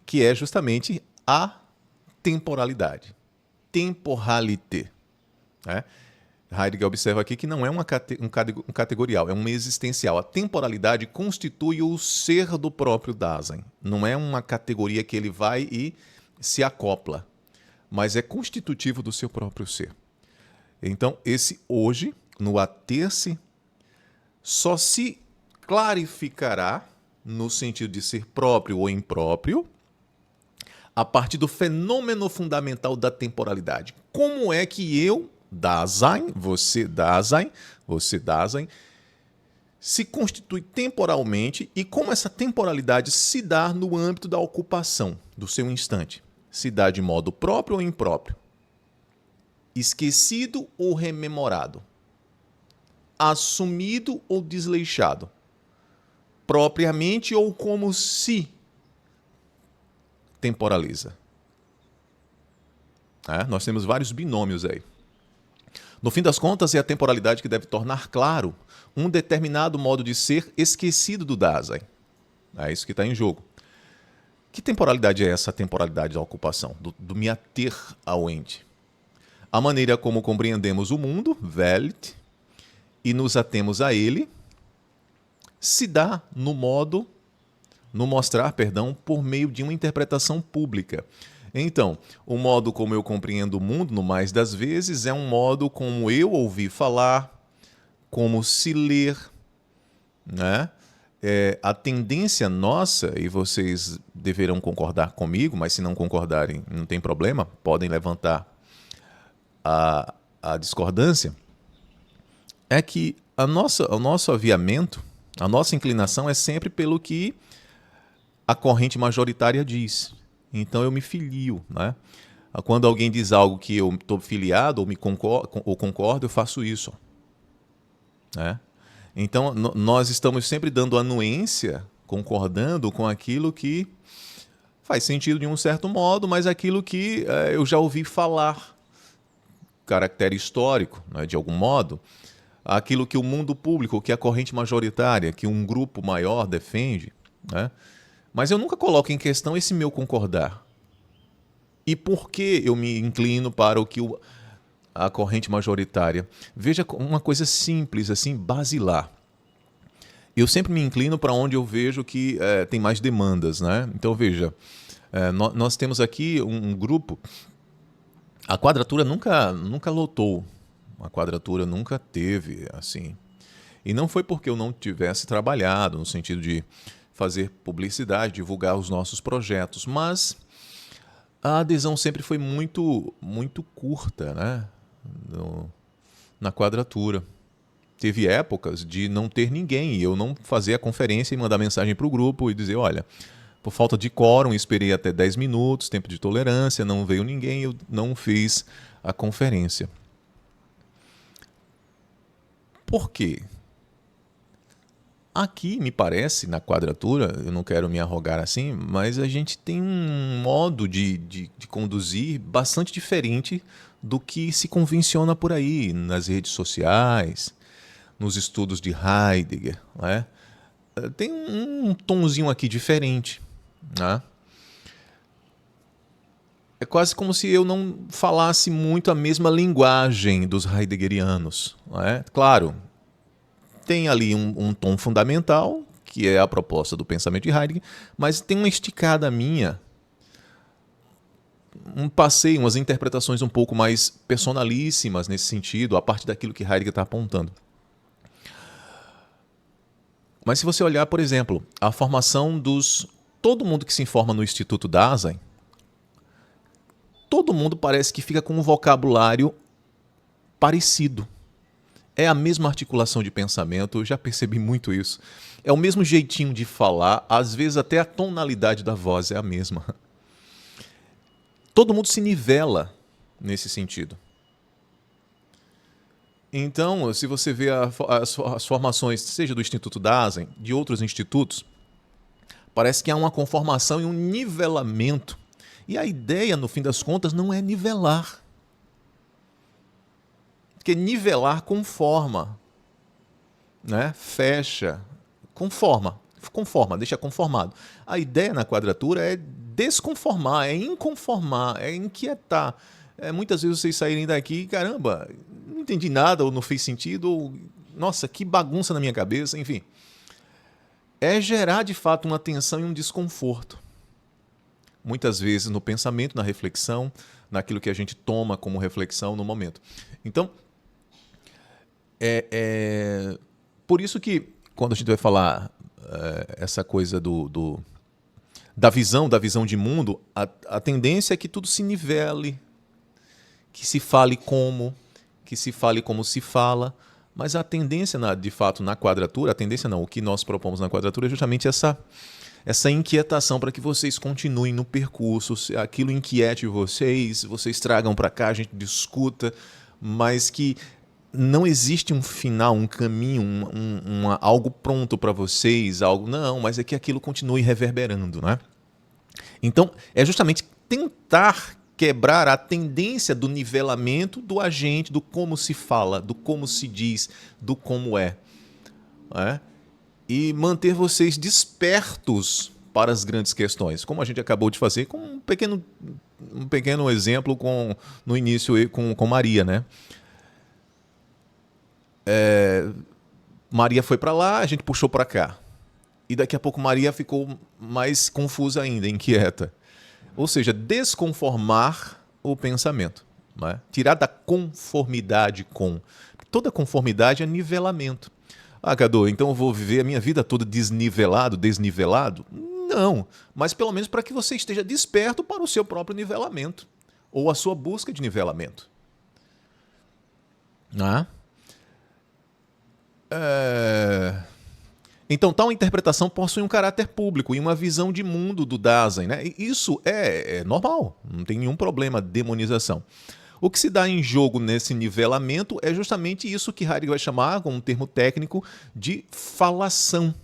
que é justamente a temporalidade, temporalité. Né? Heidegger observa aqui que não é um categorial, é um existencial. A temporalidade constitui o ser do próprio Dasein. Não é uma categoria que ele vai e se acopla, mas é constitutivo do seu próprio ser. Então, esse hoje, no ater-se, só se clarificará no sentido de ser próprio ou impróprio a partir do fenômeno fundamental da temporalidade. Como é que eu, Dasein, você Dasein, se constitui temporalmente e como essa temporalidade se dá no âmbito da ocupação do seu instante? Se dá de modo próprio ou impróprio? Esquecido ou rememorado? Assumido ou desleixado? Propriamente ou como se temporaliza? Nós temos vários binômios aí. No fim das contas, é a temporalidade que deve tornar claro um determinado modo de ser esquecido do Dasein. É isso que está em jogo. Que temporalidade é essa temporalidade da ocupação, do me ater ao ente? A maneira como compreendemos o mundo, Welt, e nos atemos a ele, se dá no mostrar, por meio de uma interpretação pública. Então, o modo como eu compreendo o mundo, no mais das vezes, é um modo como eu ouvi falar, como se ler, né? A tendência nossa, e vocês deverão concordar comigo, mas se não concordarem, não tem problema, podem levantar a discordância, é que o nosso aviamento, a nossa inclinação é sempre pelo que a corrente majoritária diz. Então eu me filio. Né? Quando alguém diz algo que eu estou filiado ou concordo, eu faço isso. Né? Então nós estamos sempre dando anuência, concordando com aquilo que faz sentido de um certo modo, mas aquilo que eu já ouvi falar, caractere histórico, né, de algum modo, aquilo que o mundo público, que a corrente majoritária, que um grupo maior defende, né? Mas eu nunca coloco em questão esse meu concordar. E por que eu me inclino para o que a corrente majoritária? Veja uma coisa simples, assim, basilar. Eu sempre me inclino para onde eu vejo que tem mais demandas, né? Então, veja, nós temos aqui um grupo. A Quadratura nunca lotou. A Quadratura nunca teve, assim. E não foi porque eu não tivesse trabalhado, no sentido de fazer publicidade, divulgar os nossos projetos, mas a adesão sempre foi muito, muito curta, né? Na Quadratura. Teve épocas de não ter ninguém e eu não fazer a conferência e mandar mensagem para o grupo e dizer, olha, por falta de quórum, esperei até 10 minutos, tempo de tolerância, não veio ninguém, eu não fiz a conferência. Por quê? Aqui, me parece, na Quadratura, eu não quero me arrogar assim, mas a gente tem um modo de conduzir bastante diferente do que se convenciona por aí, nas redes sociais, nos estudos de Heidegger. Né? Tem um tonzinho aqui diferente. Né? É quase como se eu não falasse muito a mesma linguagem dos heideggerianos. Né? Claro, tem ali um tom fundamental, que é a proposta do pensamento de Heidegger, mas tem uma esticada minha, um passeio, umas interpretações um pouco mais personalíssimas nesse sentido, a partir daquilo que Heidegger está apontando. Mas se você olhar, por exemplo, a formação dos... Todo mundo que se informa no Instituto Dasein, todo mundo parece que fica com um vocabulário parecido. É a mesma articulação de pensamento, eu já percebi muito isso. É o mesmo jeitinho de falar, às vezes até a tonalidade da voz é a mesma. Todo mundo se nivela nesse sentido. Então, se você vê as formações, seja do Instituto Dasein, de outros institutos, parece que há uma conformação e um nivelamento. E a ideia, no fim das contas, não é nivelar. Porque nivelar conforma, né? Fecha, conforma, deixa conformado. A ideia na quadratura é desconformar, é inconformar, é inquietar. Muitas vezes vocês saírem daqui, caramba, não entendi nada, ou não fez sentido, ou nossa, que bagunça na minha cabeça, enfim. É gerar de fato uma tensão e um desconforto. Muitas vezes no pensamento, na reflexão, naquilo que a gente toma como reflexão no momento. Então, por isso que quando a gente vai falar essa coisa da visão de mundo, a tendência é que tudo se nivele, que se fale como se fala, mas a tendência, de fato, na quadratura, a tendência não, o que nós propomos na quadratura é justamente essa inquietação para que vocês continuem no percurso, se aquilo inquiete vocês tragam para cá, a gente discuta, mas que não existe um final, um caminho, algo pronto para vocês, algo não, mas é que aquilo continue reverberando, né? Então, é justamente tentar quebrar a tendência do nivelamento do agente, do como se fala, do como se diz, do como é, né? E manter vocês despertos para as grandes questões, como a gente acabou de fazer com um pequeno exemplo no início com Maria, né? Maria foi para lá, a gente puxou para cá. E daqui a pouco Maria ficou mais confusa ainda, inquieta. Ou seja, desconformar o pensamento, né? Tirar da conformidade com. Toda conformidade é nivelamento. Ah, Cadu, então eu vou viver a minha vida toda desnivelado? Não, mas pelo menos para que você esteja desperto para o seu próprio nivelamento, ou a sua busca de nivelamento. Né? Então, tal interpretação possui um caráter público e uma visão de mundo do Dasein, né? E isso é normal, não tem nenhum problema, demonização. O que se dá em jogo nesse nivelamento é justamente isso que Heidegger vai chamar, com um termo técnico, de falação.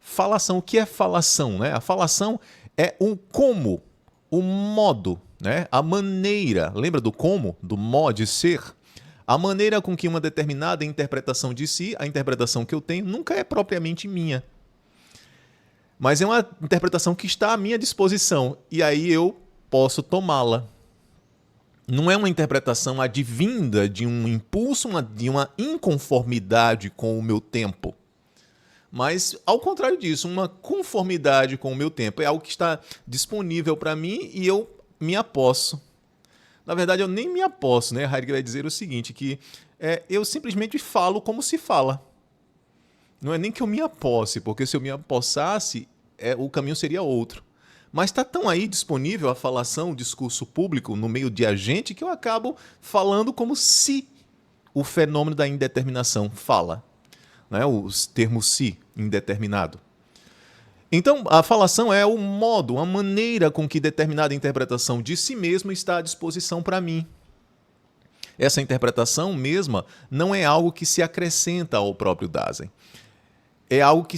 Falação, o que é falação, né? A falação é o como, o modo, né? A maneira, lembra do como, do modo de ser? A maneira com que uma determinada interpretação de si, a interpretação que eu tenho, nunca é propriamente minha. Mas é uma interpretação que está à minha disposição, e aí eu posso tomá-la. Não é uma interpretação advinda de um impulso, de uma inconformidade com o meu tempo. Mas, ao contrário disso, uma conformidade com o meu tempo. É algo que está disponível para mim e eu me aposso. Na verdade, eu nem me aposso, né? Heidegger vai dizer o seguinte, que eu simplesmente falo como se fala. Não é nem que eu me aposse, porque se eu me apossasse, o caminho seria outro. Mas está tão aí disponível a falação, o discurso público no meio de agente que eu acabo falando como se o fenômeno da indeterminação fala, né? Os termos se, indeterminado. Então, a falação é o modo, a maneira com que determinada interpretação de si mesmo está à disposição para mim. Essa interpretação mesma não é algo que se acrescenta ao próprio Dasein. É algo que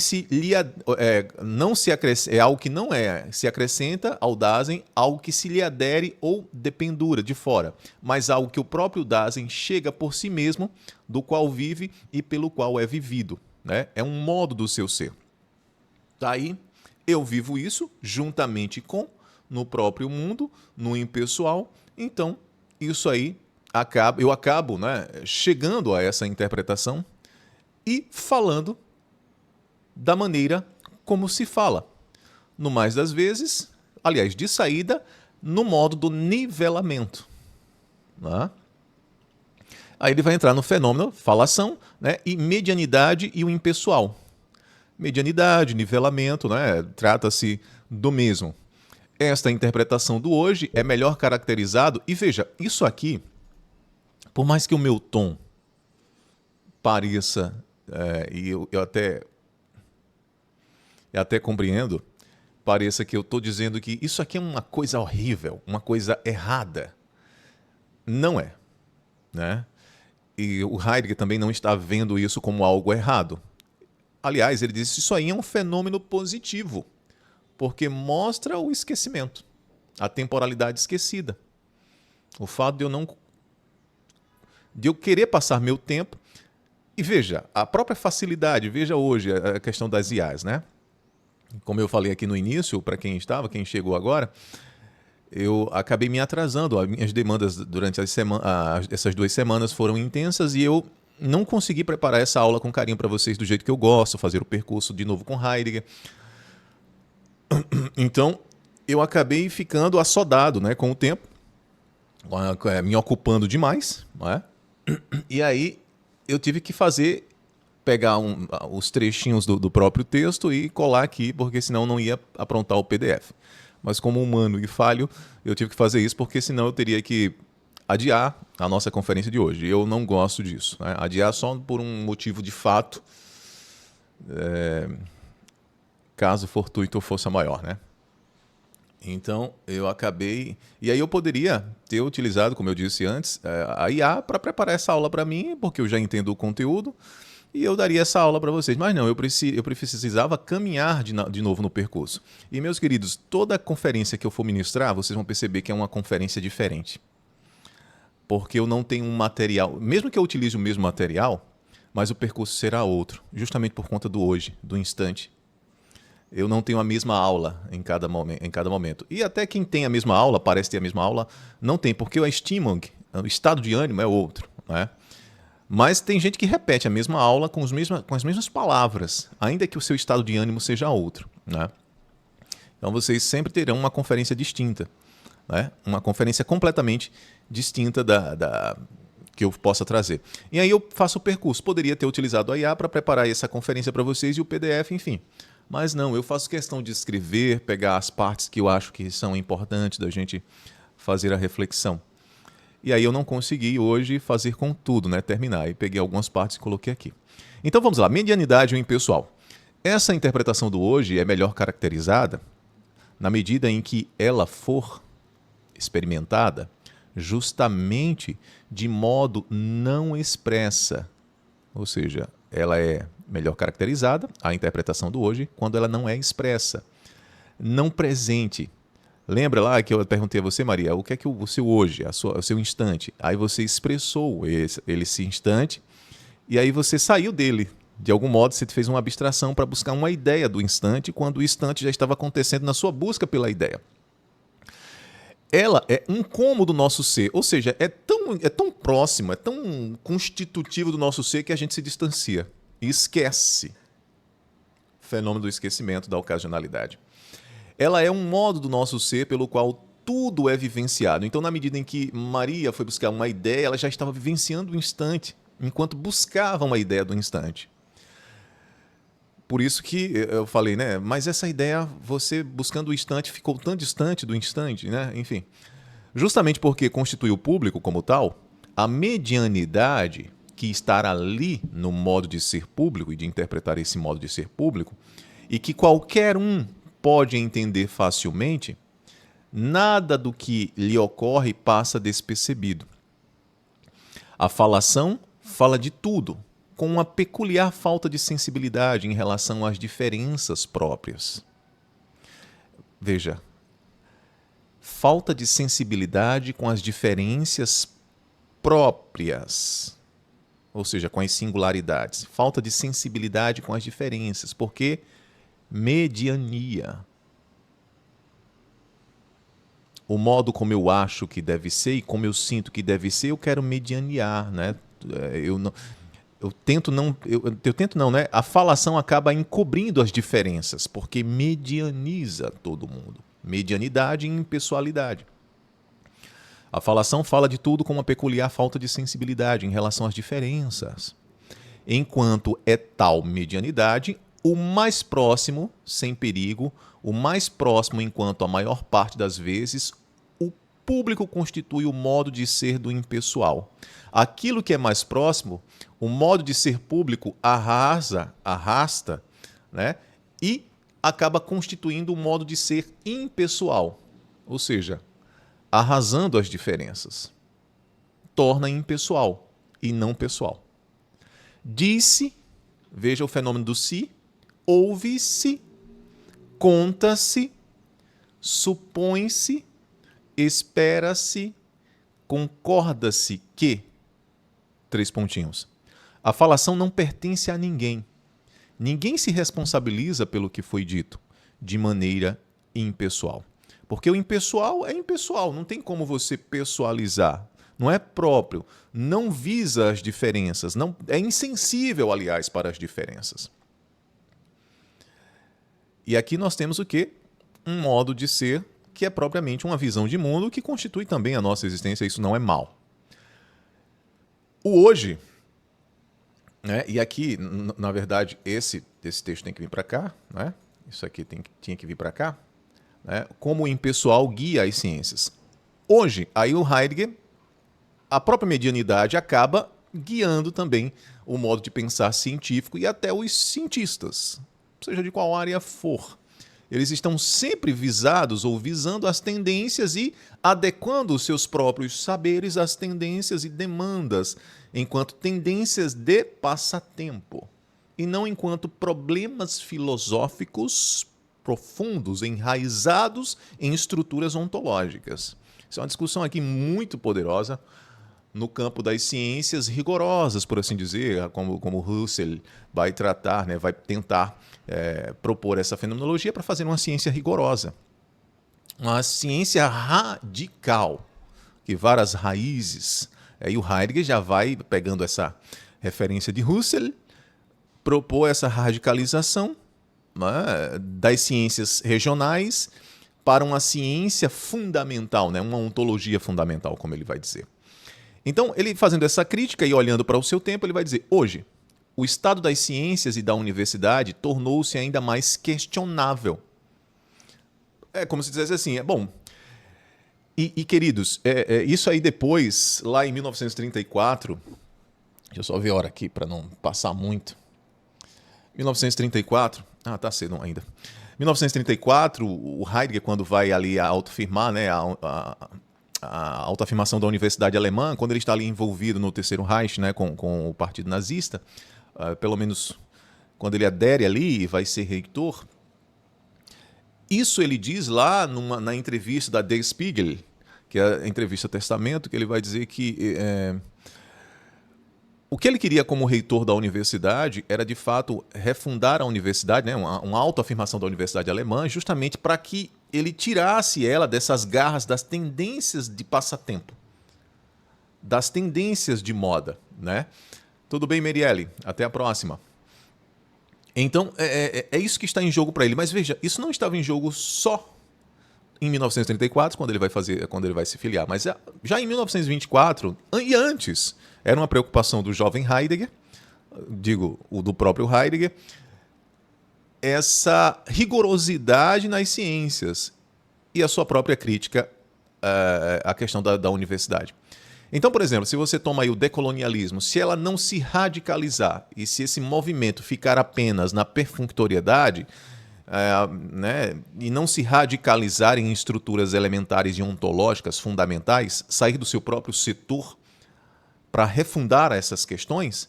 é algo que não se acrescenta ao Dasein, algo que se lhe adere ou dependura de fora, mas algo que o próprio Dasein chega por si mesmo, do qual vive e pelo qual é vivido, né? É um modo do seu ser. Daí eu vivo isso juntamente com, no próprio mundo, no impessoal. Então, isso aí eu acabo, né, chegando a essa interpretação e falando da maneira como se fala. No mais das vezes, aliás, de saída, no modo do nivelamento. Né? Aí ele vai entrar no fenômeno falação, né, e medianidade e o impessoal. Medianidade, nivelamento, né, trata-se do mesmo. Esta interpretação do hoje é melhor caracterizado, e veja, isso aqui, por mais que o meu tom pareça, e eu até compreendo, pareça que eu estou dizendo que isso aqui é uma coisa horrível, uma coisa errada. Não é, né? E o Heidegger também não está vendo isso como algo errado. Aliás, ele disse que isso aí é um fenômeno positivo, porque mostra o esquecimento, a temporalidade esquecida. O fato de eu querer passar meu tempo. E veja, a própria facilidade, veja hoje a questão das IAs, né? Como eu falei aqui no início, para quem chegou agora, eu acabei me atrasando. As minhas demandas durante essas 2 semanas foram intensas e eu não consegui preparar essa aula com carinho para vocês do jeito que eu gosto, fazer o percurso de novo com Heidegger. Então, eu acabei ficando assodado, né, com o tempo, me ocupando demais, né? E aí eu tive que pegar os trechinhos do próprio texto e colar aqui, porque senão não ia aprontar o PDF. Mas como humano e falho, eu tive que fazer isso, porque senão eu teria que adiar a nossa conferência de hoje. Eu não gosto disso, né? Adiar só por um motivo de fato, caso fortuito fosse maior, né? Então, eu acabei... E aí eu poderia ter utilizado, como eu disse antes, a IA para preparar essa aula para mim, porque eu já entendo o conteúdo, e eu daria essa aula para vocês. Mas não, eu precisava caminhar de novo no percurso. E, meus queridos, toda conferência que eu for ministrar, vocês vão perceber que é uma conferência diferente. Porque eu não tenho um material... Mesmo que eu utilize o mesmo material, mas o percurso será outro, justamente por conta do hoje, do instante. Eu não tenho a mesma aula em cada momento. E até quem tem a mesma aula, parece ter a mesma aula, não tem, porque o estado de ânimo é outro, né? Mas tem gente que repete a mesma aula com as mesmas palavras, ainda que o seu estado de ânimo seja outro, né? Então vocês sempre terão uma conferência distinta, né? Uma conferência completamente distinta da que eu possa trazer. E aí eu faço o percurso. Poderia ter utilizado a IA para preparar essa conferência para vocês e o PDF, enfim. Mas não, eu faço questão de escrever, pegar as partes que eu acho que são importantes da gente fazer a reflexão. E aí eu não consegui hoje fazer com tudo, né? Terminar. E peguei algumas partes e coloquei aqui. Então vamos lá, medianidade e o impessoal. Essa interpretação do hoje é melhor caracterizada na medida em que ela for experimentada justamente de modo não expressa. Ou seja, ela é melhor caracterizada, a interpretação do hoje, quando ela não é expressa, não presente. Lembra lá que eu perguntei a você, Maria, o que é que o seu hoje, o seu instante? Aí você expressou esse instante e aí você saiu dele. De algum modo, você fez uma abstração para buscar uma ideia do instante, quando o instante já estava acontecendo na sua busca pela ideia. Ela é um como do nosso ser, ou seja, é tão próxima, é tão constitutivo do nosso ser que a gente se distancia e esquece. Fenômeno do esquecimento, da ocasionalidade. Ela é um modo do nosso ser pelo qual tudo é vivenciado. Então, na medida em que Maria foi buscar uma ideia, ela já estava vivenciando o instante, enquanto buscava uma ideia do instante. Por isso que eu falei, né? Mas essa ideia, você buscando o instante, ficou tão distante do instante, né? Enfim. Justamente porque constitui o público como tal, a medianidade que está ali no modo de ser público e de interpretar esse modo de ser público, e que qualquer um pode entender facilmente, nada do que lhe ocorre passa despercebido. A falação fala de tudo, com uma peculiar falta de sensibilidade em relação às diferenças próprias. Veja, falta de sensibilidade com as diferenças próprias, ou seja, com as singularidades. Falta de sensibilidade com as diferenças, porque mediania. O modo como eu acho que deve ser e como eu sinto que deve ser, eu quero medianear, né? eu tento não, né? A falação acaba encobrindo as diferenças, porque medianiza todo mundo. Medianidade e impessoalidade. A falação fala de tudo com uma peculiar falta de sensibilidade em relação às diferenças. Enquanto é tal medianidade, o mais próximo, sem perigo, o mais próximo enquanto a maior parte das vezes, o público constitui o modo de ser do impessoal. Aquilo que é mais próximo, o modo de ser público arrasta, né? E acaba constituindo o modo de ser impessoal, ou seja, arrasando as diferenças. Torna impessoal e não pessoal. Diz-se, veja o fenômeno do se, ouve-se, conta-se, supõe-se, espera-se, concorda-se que... Três pontinhos. A falação não pertence a ninguém. Ninguém se responsabiliza pelo que foi dito de maneira impessoal. Porque o impessoal é impessoal, não tem como você pessoalizar. Não é próprio, não visa as diferenças, não, é insensível, aliás, para as diferenças. E aqui nós temos o quê? Um modo de ser que é propriamente uma visão de mundo que constitui também a nossa existência, isso não é mal. O hoje, né? E aqui, na verdade, esse texto tem que vir para cá, né? Isso aqui tinha que vir para cá, né? Como o impessoal guia as ciências. Hoje, aí o Heidegger, a própria medianidade acaba guiando também o modo de pensar científico e até os cientistas, seja de qual área for. Eles estão sempre visados ou visando as tendências e adequando os seus próprios saberes às tendências e demandas, enquanto tendências de passatempo, e não enquanto problemas filosóficos profundos, enraizados em estruturas ontológicas. Isso é uma discussão aqui muito poderosa no campo das ciências rigorosas, por assim dizer, como Husserl vai tratar, né, vai tentar propor essa fenomenologia para fazer uma ciência rigorosa. Uma ciência radical, que várias raízes. E o Heidegger já vai pegando essa referência de Husserl, propor essa radicalização, né, das ciências regionais para uma ciência fundamental, né, uma ontologia fundamental, como ele vai dizer. Então, ele fazendo essa crítica e olhando para o seu tempo, ele vai dizer, hoje, o estado das ciências e da universidade tornou-se ainda mais questionável. É como se dissesse assim, bom, queridos, isso aí depois, lá em 1934, deixa eu só ver a hora aqui para não passar muito, 1934, tá cedo ainda, 1934, o Heidegger, quando vai ali a autoafirmar, né, a autoafirmação da Universidade Alemã, quando ele está ali envolvido no Terceiro Reich, né, com o Partido Nazista, pelo menos quando ele adere ali e vai ser reitor, isso ele diz lá na entrevista da Der Spiegel, que é a entrevista Testamento, que ele vai dizer que o que ele queria como reitor da universidade era, de fato, refundar a universidade, né, uma autoafirmação da Universidade Alemã, justamente para que ele tirasse ela dessas garras das tendências de passatempo, das tendências de moda, né? Tudo bem, Merielle? Até a próxima. Então, é isso que está em jogo para ele. Mas veja, isso não estava em jogo só em 1934, quando ele vai se filiar, mas já em 1924 e antes, era uma preocupação do jovem Heidegger, digo, o do próprio Heidegger, essa rigorosidade nas ciências e a sua própria crítica à questão da universidade. Então, por exemplo, se você toma aí o decolonialismo, se ela não se radicalizar e se esse movimento ficar apenas na perfunctoriedade, né, e não se radicalizar em estruturas elementares e ontológicas fundamentais, sair do seu próprio setor para refundar essas questões,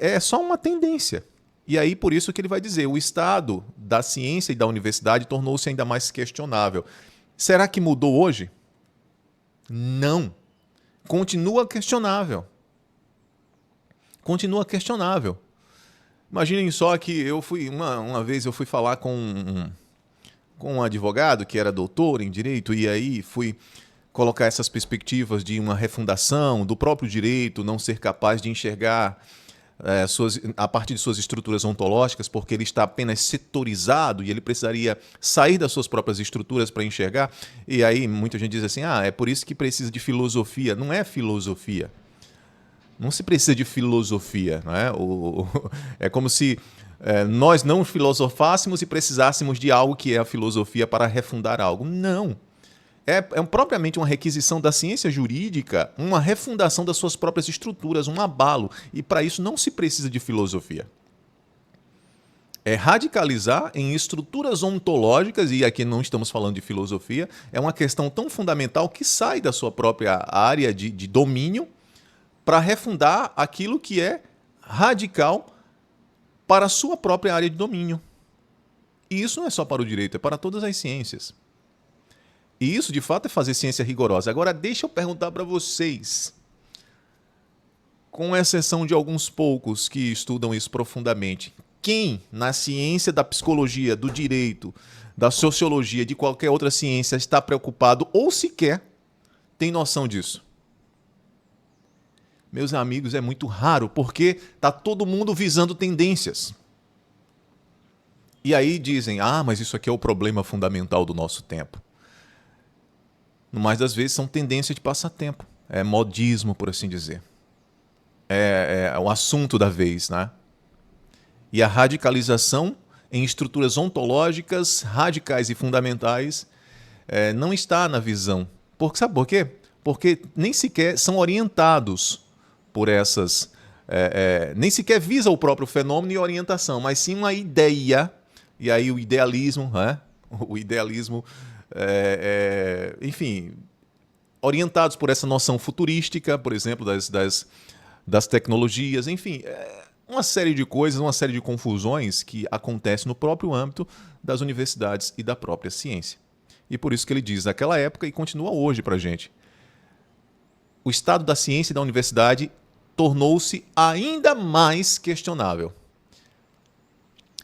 é só uma tendência. E aí, por isso que ele vai dizer, o estado da ciência e da universidade tornou-se ainda mais questionável. Será que mudou hoje? Não. Continua questionável. Continua questionável. Imaginem só que eu fui, uma vez eu fui falar com um advogado que era doutor em direito, e aí fui colocar essas perspectivas de uma refundação do próprio direito, não ser capaz de enxergar a partir de suas estruturas ontológicas, porque ele está apenas setorizado e ele precisaria sair das suas próprias estruturas para enxergar. E aí muita gente diz assim, é por isso que precisa de filosofia. Não é filosofia. Não se precisa de filosofia. Não é? É como se nós não filosofássemos e precisássemos de algo que é a filosofia para refundar algo. Não. É propriamente uma requisição da ciência jurídica, uma refundação das suas próprias estruturas, um abalo. E para isso não se precisa de filosofia. É radicalizar em estruturas ontológicas, e aqui não estamos falando de filosofia, é uma questão tão fundamental que sai da sua própria área de domínio para refundar aquilo que é radical para a sua própria área de domínio. E isso não é só para o direito, é para todas as ciências. E isso, de fato, é fazer ciência rigorosa. Agora, deixa eu perguntar para vocês, com exceção de alguns poucos que estudam isso profundamente, quem na ciência da psicologia, do direito, da sociologia, de qualquer outra ciência está preocupado ou sequer tem noção disso? Meus amigos, é muito raro, porque está todo mundo visando tendências. E aí dizem, mas isso aqui é o problema fundamental do nosso tempo. No mais das vezes são tendências de passatempo. É modismo, por assim dizer. É o assunto da vez, né? E a radicalização em estruturas ontológicas radicais e fundamentais não está na visão. Sabe por quê? Porque nem sequer são orientados por essas... nem sequer visa o próprio fenômeno e orientação, mas sim uma ideia. E aí o idealismo, né? O idealismo... enfim, orientados por essa noção futurística, por exemplo, das tecnologias, enfim, uma série de coisas, uma série de confusões que acontecem no próprio âmbito das universidades e da própria ciência. E por isso que ele diz naquela época e continua hoje para a gente. O estado da ciência e da universidade tornou-se ainda mais questionável.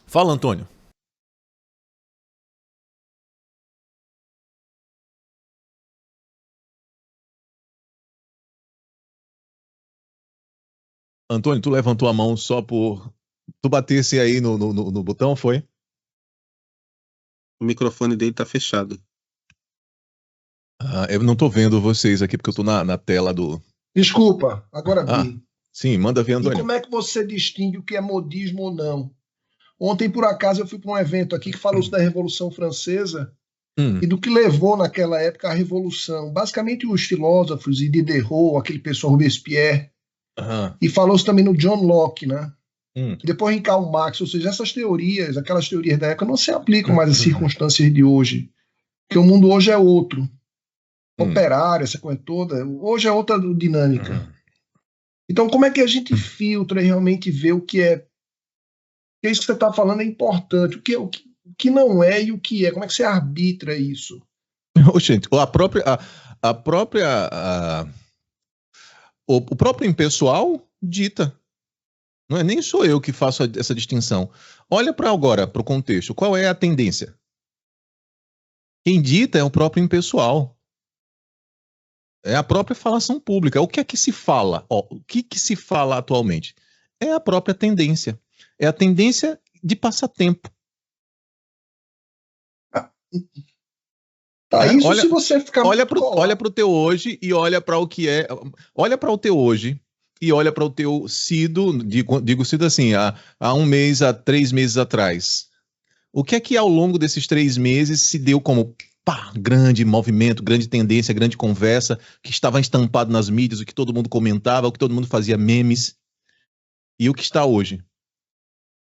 Fala, Antônio. Antônio, tu levantou a mão só por... Tu batesse aí no botão, foi? O microfone dele tá fechado. Eu não tô vendo vocês aqui, porque eu tô na tela do... Desculpa, agora vi. Sim, manda ver, Antônio. E como é que você distingue o que é modismo ou não? Ontem, por acaso, eu fui para um evento aqui que falou da Revolução Francesa e do que levou naquela época a Revolução. Basicamente os filósofos, e Diderot, aquele pessoal Robespierre, e falou-se também no John Locke, né? Depois em Karl Marx, ou seja, essas teorias, aquelas teorias da época não se aplicam mais às circunstâncias de hoje, porque o mundo hoje é outro. Operário, essa coisa toda, hoje é outra dinâmica. Então, como é que a gente filtra e realmente vê o que é? Porque isso que você está falando é importante. O que não é e o que é? Como é que você arbitra isso? Gente, o próprio impessoal dita. Não é nem sou eu que faço essa distinção. Olha para agora, para o contexto. Qual é a tendência? Quem dita é o próprio impessoal. É a própria falação pública. O que é que se fala? O que se fala atualmente? É a própria tendência. É a tendência de passatempo. Isso se você ficar olha para o teu hoje e olha para o que é. Olha para o teu hoje e olha para o teu sido, digo sido assim, há 1 mês, há 3 meses atrás. O que é que ao longo desses 3 meses se deu como grande movimento, grande tendência, grande conversa, que estava estampado nas mídias, o que todo mundo comentava, o que todo mundo fazia memes, e o que está hoje?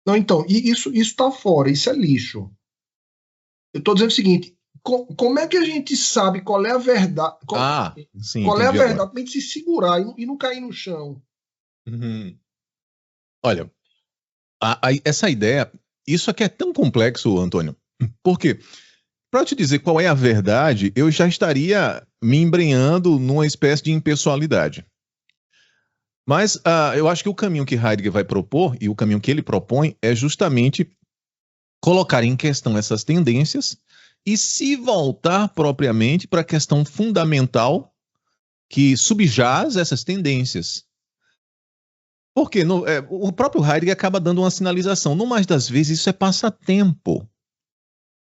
Não, então, isso está fora, isso é lixo. Eu estou dizendo o seguinte, como é que a gente sabe qual é a verdade? Qual é a verdade para a gente se segurar e não cair no chão? Olha, essa ideia, isso aqui é tão complexo, Antônio, porque para te dizer qual é a verdade, eu já estaria me embrenhando numa espécie de impessoalidade. Mas eu acho que o caminho que Heidegger vai propor, e o caminho que ele propõe, é justamente colocar em questão essas tendências e se voltar propriamente para a questão fundamental que subjaz essas tendências. Porque o próprio Heidegger acaba dando uma sinalização. No mais das vezes, isso é passatempo.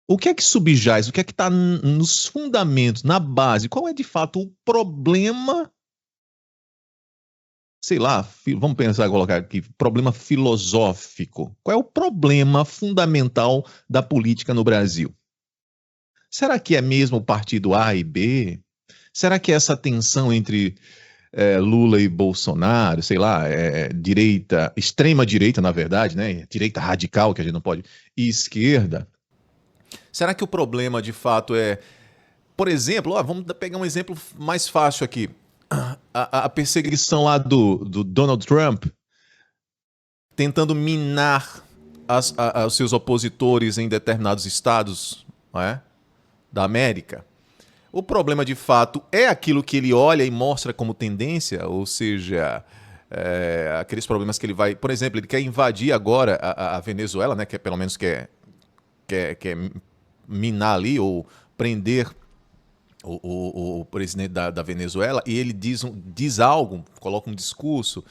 O que é que subjaz? O que é que está nos fundamentos, na base? Qual é, de fato, o problema? Sei lá, vamos pensar, colocar aqui, problema filosófico. Qual é o problema fundamental da política no Brasil? Será que é mesmo o partido A e B? Será que é essa tensão entre Lula e Bolsonaro, sei lá, direita, extrema direita, na verdade, né? Direita radical, que a gente não pode, e esquerda? Será que o problema, de fato, por exemplo, vamos pegar um exemplo mais fácil aqui. A perseguição lá do Donald Trump, tentando minar os seus opositores em determinados estados, não é? Da América. O problema, de fato, é aquilo que ele olha e mostra como tendência, ou seja, aqueles problemas que ele vai... Por exemplo, ele quer invadir agora a Venezuela, né, que pelo menos quer minar ali ou prender o presidente da Venezuela, e ele diz algo, coloca um discurso,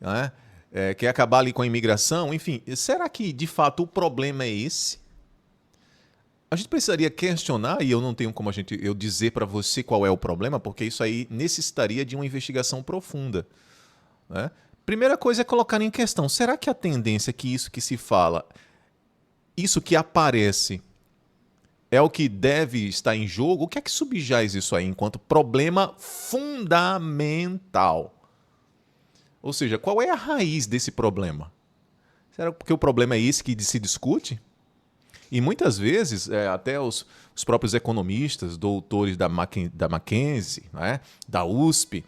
né, quer acabar ali com a imigração, enfim. Será que, de fato, o problema é esse? A gente precisaria questionar, e eu não tenho como eu dizer para você qual é o problema, porque isso aí necessitaria de uma investigação profunda, né? Primeira coisa é colocar em questão, será que a tendência que isso que se fala, isso que aparece, é o que deve estar em jogo? O que é que subjaz isso aí enquanto problema fundamental? Ou seja, qual é a raiz desse problema? Será que o problema é esse que se discute? E muitas vezes, até os próprios economistas, doutores da Mackenzie, né, da USP,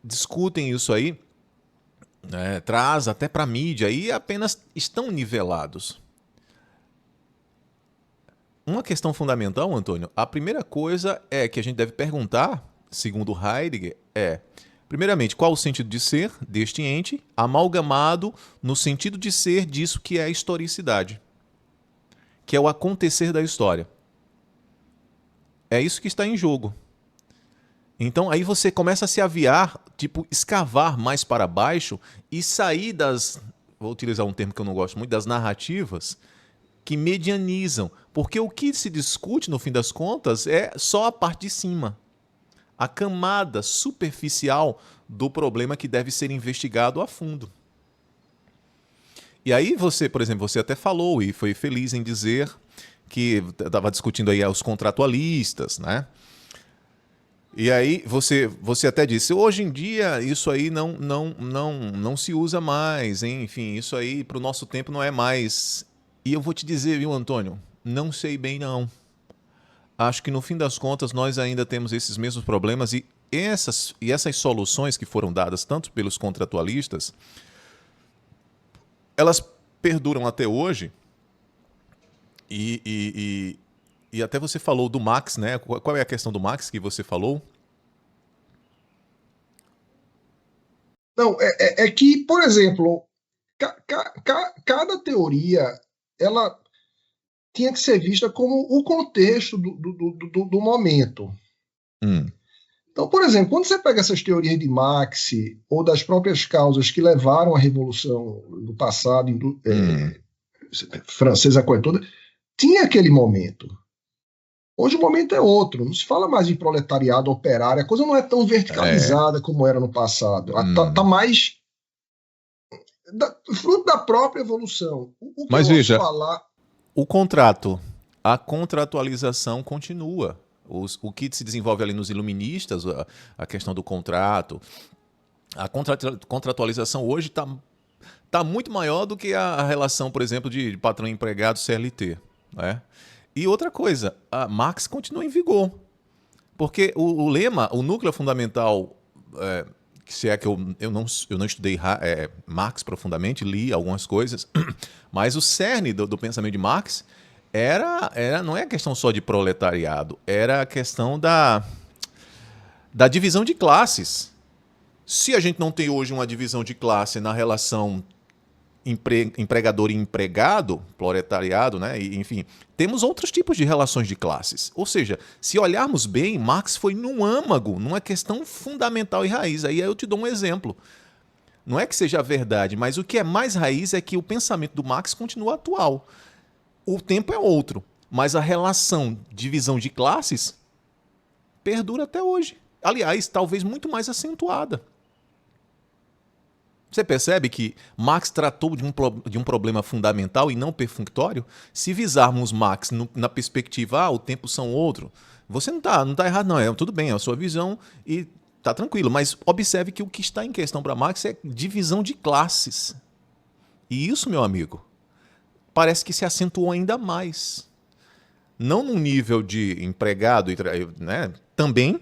discutem isso aí, traz até para a mídia e apenas estão nivelados. Uma questão fundamental, Antônio, a primeira coisa que a gente deve perguntar, segundo Heidegger, primeiramente, qual o sentido de ser deste ente, amalgamado no sentido de ser disso que é a historicidade, que é o acontecer da história. É isso que está em jogo. Então, aí você começa a se aviar, escavar mais para baixo e sair vou utilizar um termo que eu não gosto muito, das narrativas que medianizam. Porque o que se discute, no fim das contas, é só a parte de cima. A camada superficial do problema que deve ser investigado a fundo. E aí você, por exemplo, você até falou e foi feliz em dizer que estava discutindo aí os contratualistas, né? E aí você até disse, hoje em dia isso aí não se usa mais, hein? Enfim, isso aí para o nosso tempo não é mais. E eu vou te dizer, viu, Antônio? Não sei bem, não. Acho que no fim das contas nós ainda temos esses mesmos problemas e essas soluções que foram dadas tanto pelos contratualistas, elas perduram até hoje e até você falou do Marx, né? Qual é a questão do Marx que você falou? Não, é que, por exemplo, cada teoria ela tinha que ser vista como o contexto do momento. Então, por exemplo, quando você pega essas teorias de Marx ou das próprias causas que levaram à Revolução do passado, francesa, a coisa toda, tinha aquele momento. Hoje o momento é outro, não se fala mais de proletariado, operário, a coisa não é tão verticalizada como era no passado. Está mais fruto da própria evolução. O que Mas veja, falar... o contrato, a contratualização continua. O que se desenvolve ali nos iluministas, a questão do contrato, a contratualização hoje está muito maior do que a relação, por exemplo, de patrão empregado CLT, né? E outra coisa, a Marx continua em vigor, porque o lema, o núcleo fundamental, se é que eu não estudei Marx profundamente, li algumas coisas, mas o cerne do pensamento de Marx não é a questão só de proletariado, era a questão da divisão de classes. Se a gente não tem hoje uma divisão de classe na relação empregador e empregado, proletariado, né? E, enfim, temos outros tipos de relações de classes. Ou seja, se olharmos bem, Marx foi num âmago, numa questão fundamental e raiz. Aí eu te dou um exemplo. Não é que seja verdade, mas o que é mais raiz é que o pensamento do Marx continua atual. O tempo é outro, mas a relação de divisão de classes perdura até hoje. Aliás, talvez muito mais acentuada. Você percebe que Marx tratou de um problema fundamental e não perfunctório? Se visarmos Marx na perspectiva, o tempo são outro, você não tá errado, não. Tudo bem, é a sua visão e tá tranquilo. Mas observe que o que está em questão para Marx é divisão de classes. E isso, meu amigo, parece que se acentuou ainda mais. Não no nível de empregado, né, também,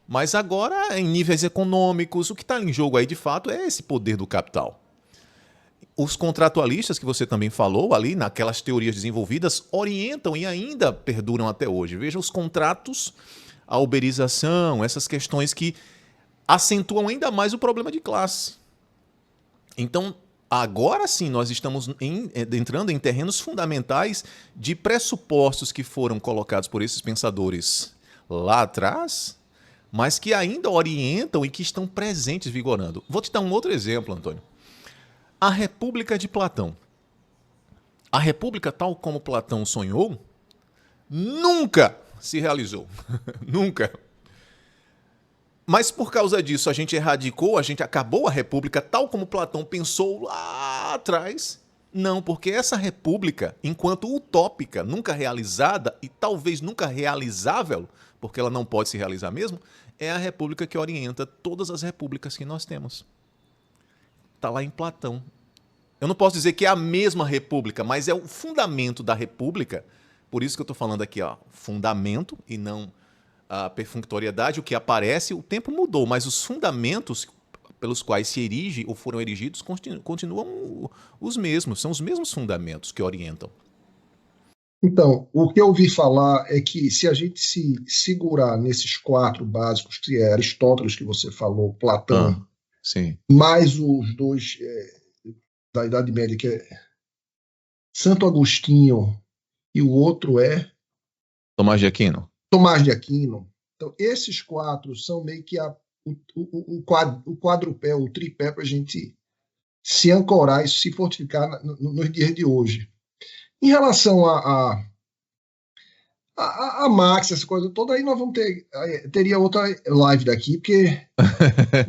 mas agora em níveis econômicos. O que está em jogo aí, de fato, é esse poder do capital. Os contratualistas que você também falou ali, naquelas teorias desenvolvidas, orientam e ainda perduram até hoje. Veja os contratos, a uberização, essas questões que acentuam ainda mais o problema de classe. Então, agora sim, nós estamos entrando em terrenos fundamentais de pressupostos que foram colocados por esses pensadores lá atrás, mas que ainda orientam e que estão presentes, vigorando. Vou te dar um outro exemplo, Antônio. A República de Platão. A República, tal como Platão sonhou, nunca se realizou. Nunca. Mas por causa disso, a gente acabou a República tal como Platão pensou lá atrás. Não, porque essa República, enquanto utópica, nunca realizada e talvez nunca realizável, porque ela não pode se realizar mesmo, é a República que orienta todas as repúblicas que nós temos. Está lá em Platão. Eu não posso dizer que é a mesma República, mas é o fundamento da República. Por isso que eu estou falando aqui, fundamento e não a perfunctoriedade. O que aparece, o tempo mudou, mas os fundamentos pelos quais se erige ou foram erigidos continuam os mesmos. São os mesmos fundamentos que orientam. Então, o que eu ouvi falar é que se a gente se segurar nesses 4 básicos, que é Aristóteles, que você falou, Platão, sim, mais os 2 da Idade Média, que é Santo Agostinho e o outro é Tomás de Aquino. Então, esses 4 são meio que o quadrupé, o tripé, para a gente se ancorar e se fortificar nos dias de hoje. Em relação a Marx, essa coisa toda, aí nós vamos teria outra live daqui, porque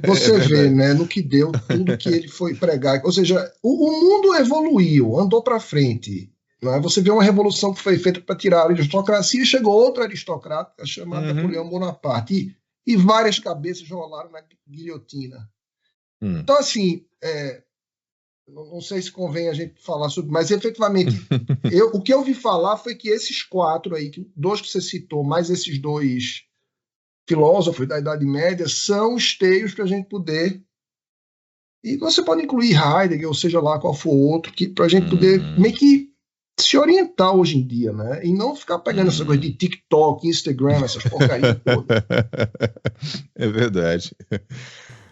você vê, né, no que deu, tudo que ele foi pregar. Ou seja, o mundo evoluiu, andou para frente. Né? Você vê uma revolução que foi feita para tirar a aristocracia, chegou outro aristocrata chamado Napoleão Bonaparte, e várias cabeças rolaram na guilhotina. Então, assim, não sei se convém a gente falar sobre, mas efetivamente, o que eu ouvi falar foi que esses 4 aí, 2 que você citou, mais esses 2 filósofos da Idade Média, são esteios para a gente poder. E você pode incluir Heidegger, ou seja lá qual for outro, para a gente poder meio que se orientar hoje em dia, né? E não ficar pegando essa coisa de TikTok, Instagram, essas porcarias todas. É verdade.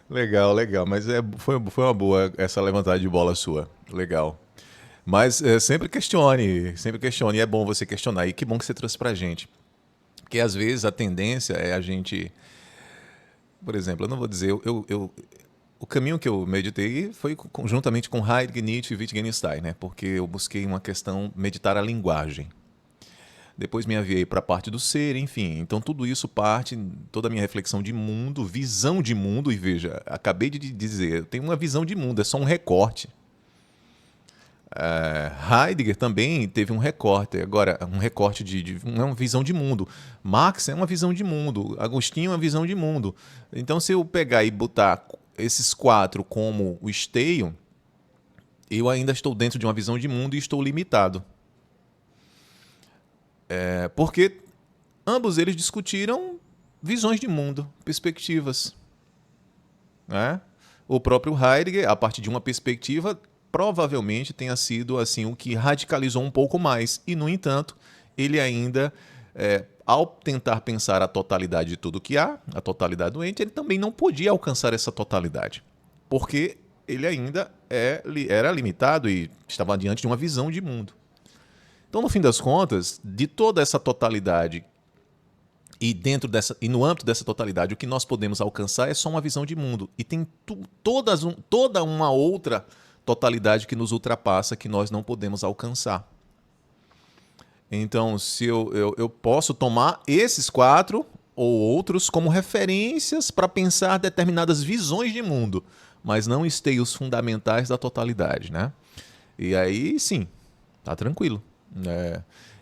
Legal, legal. Mas foi uma boa essa levantada de bola sua. Legal. Mas sempre questione. E é bom você questionar. E que bom que você trouxe pra gente. Porque às vezes a tendência é a gente... Por exemplo, eu não vou dizer... O caminho que eu meditei foi conjuntamente com Heidegger, Nietzsche e Wittgenstein, né? Porque eu busquei uma questão, meditar a linguagem. Depois me aviei para a parte do ser, enfim. Então tudo isso parte, toda a minha reflexão de mundo, visão de mundo. E veja, acabei de dizer, eu tenho uma visão de mundo, é só um recorte. Heidegger também teve um recorte, agora um recorte de uma visão de mundo. Marx é uma visão de mundo, Agostinho é uma visão de mundo. Então se eu pegar e botar esses 4 como o esteio, eu ainda estou dentro de uma visão de mundo e estou limitado. Porque ambos eles discutiram visões de mundo, perspectivas. Né? O próprio Heidegger, a partir de uma perspectiva, provavelmente tenha sido assim o que radicalizou um pouco mais. E, no entanto, ele ainda, ao tentar pensar a totalidade de tudo que há, a totalidade do ente, ele também não podia alcançar essa totalidade. Porque ele ainda era limitado e estava diante de uma visão de mundo. Então, no fim das contas, de toda essa totalidade e no âmbito dessa totalidade, o que nós podemos alcançar é só uma visão de mundo. E tem toda uma outra totalidade que nos ultrapassa, que nós não podemos alcançar. Então, se eu posso tomar esses 4 ou outros como referências para pensar determinadas visões de mundo, mas não esteios fundamentais da totalidade, né? E aí, sim, tá tranquilo.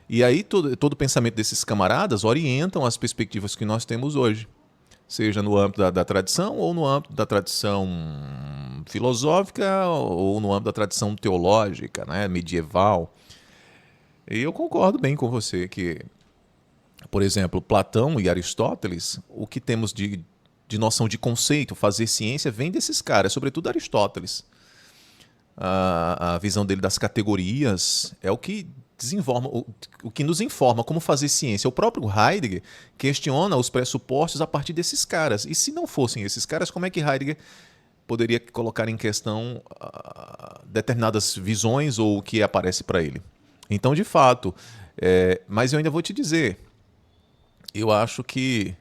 E aí todo o pensamento desses camaradas orientam as perspectivas que nós temos hoje, seja no âmbito da tradição ou no âmbito da tradição filosófica ou no âmbito da tradição teológica, né, medieval. E eu concordo bem com você que, por exemplo, Platão e Aristóteles, o que temos de noção de conceito, fazer ciência, vem desses caras, sobretudo Aristóteles. A visão dele das categorias é o que o que nos informa como fazer ciência. O próprio Heidegger questiona os pressupostos a partir desses caras. E se não fossem esses caras, como é que Heidegger poderia colocar em questão determinadas visões ou o que aparece para ele? Então, de fato, mas eu ainda vou te dizer, eu acho que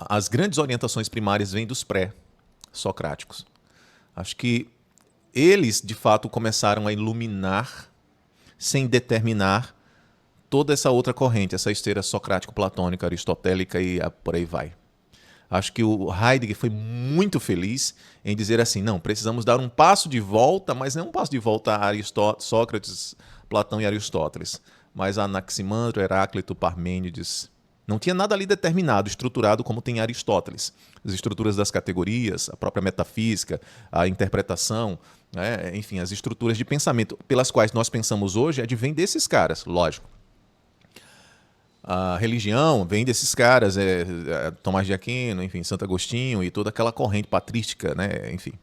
as grandes orientações primárias vêm dos pré-socráticos. Acho que eles, de fato, começaram a iluminar, sem determinar, toda essa outra corrente, essa esteira socrático-platônica, aristotélica e por aí vai. Acho que o Heidegger foi muito feliz em dizer assim, não, precisamos dar um passo de volta, mas não um passo de volta a Sócrates, Platão e Aristóteles, mas a Anaximandro, Heráclito, Parmênides. Não tinha nada ali determinado, estruturado como tem Aristóteles. As estruturas das categorias, a própria metafísica, a interpretação, né? Enfim, as estruturas de pensamento pelas quais nós pensamos hoje advém desses caras, lógico. A religião vem desses caras, Tomás de Aquino, enfim, Santo Agostinho e toda aquela corrente patrística, né? Enfim,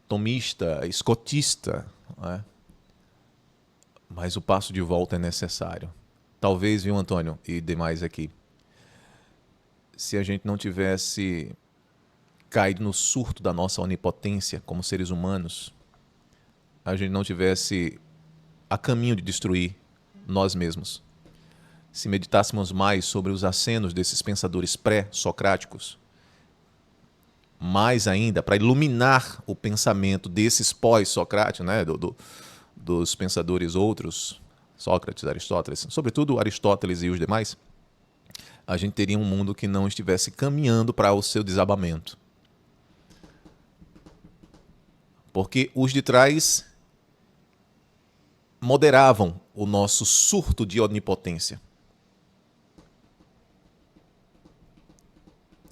tomista, escotista, né? Mas o passo de volta é necessário. Talvez, viu, Antônio, e demais aqui, se a gente não tivesse caído no surto da nossa onipotência como seres humanos, a gente não tivesse a caminho de destruir nós mesmos. Se meditássemos mais sobre os acenos desses pensadores pré-socráticos, mais ainda, para iluminar o pensamento desses pós-socráticos, né, dos pensadores outros, Sócrates, Aristóteles, sobretudo Aristóteles e os demais, a gente teria um mundo que não estivesse caminhando para o seu desabamento. Porque os de trás moderavam o nosso surto de onipotência.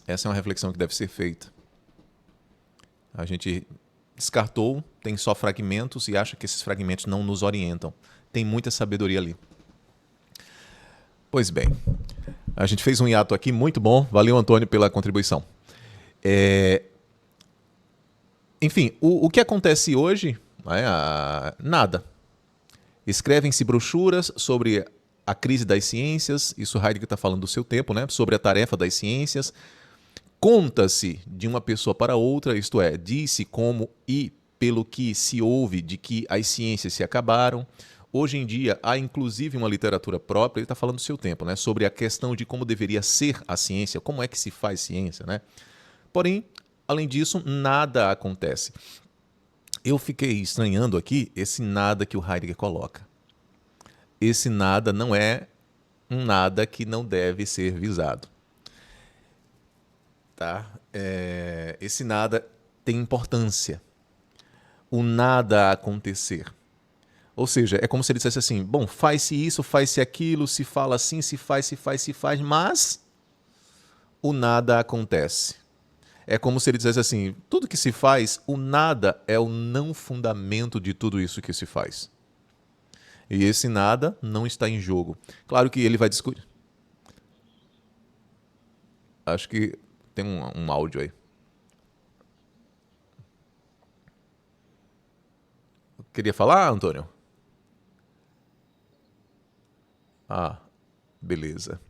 Essa é uma reflexão que deve ser feita. A gente descartou, tem só fragmentos e acha que esses fragmentos não nos orientam. Tem muita sabedoria ali. Pois bem, a gente fez um hiato aqui muito bom. Valeu, Antônio, pela contribuição. Enfim, o que acontece hoje? Nada. Escrevem-se brochuras sobre a crise das ciências, isso Heidegger está falando do seu tempo, né? Sobre a tarefa das ciências. Conta-se de uma pessoa para outra, isto é, diz-se como e pelo que se ouve de que as ciências se acabaram. Hoje em dia, há inclusive uma literatura própria, ele está falando do seu tempo, né, sobre a questão de como deveria ser a ciência, como é que se faz ciência, né? Porém, além disso, nada acontece. Eu fiquei estranhando aqui esse nada que o Heidegger coloca. Esse nada não é um nada que não deve ser visado. Tá? Esse nada tem importância. O nada acontecer. Ou seja, é como se ele dissesse assim, bom, faz-se isso, faz-se aquilo, se fala assim, se faz, mas o nada acontece. É como se ele dissesse assim, tudo que se faz, o nada é o não fundamento de tudo isso que se faz. E esse nada não está em jogo. Claro que ele vai discutir. Acho que tem um áudio aí. Queria falar, Antônio? Ah, beleza.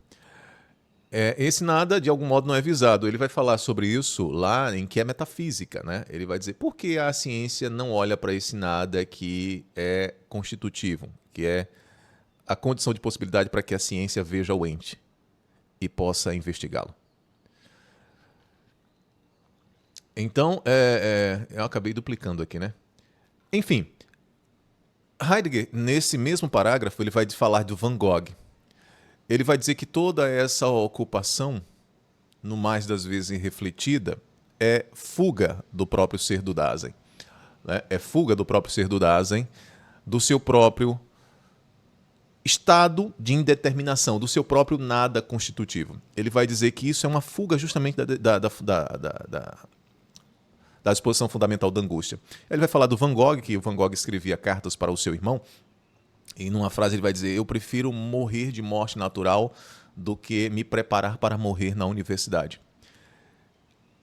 esse nada, de algum modo, não é visado. Ele vai falar sobre isso lá em que é metafísica, né? Ele vai dizer por que a ciência não olha para esse nada que é constitutivo, que é a condição de possibilidade para que a ciência veja o ente e possa investigá-lo. Então, eu acabei duplicando aqui, né? Enfim, Heidegger, nesse mesmo parágrafo, ele vai falar do Van Gogh. Ele vai dizer que toda essa ocupação, no mais das vezes irrefletida, é fuga do próprio ser do Dasein. Né? É fuga do próprio ser do Dasein, do seu próprio estado de indeterminação, do seu próprio nada constitutivo. Ele vai dizer que isso é uma fuga justamente da disposição fundamental da angústia. Ele vai falar do Van Gogh, que o Van Gogh escrevia cartas para o seu irmão, e numa frase ele vai dizer: eu prefiro morrer de morte natural do que me preparar para morrer na universidade.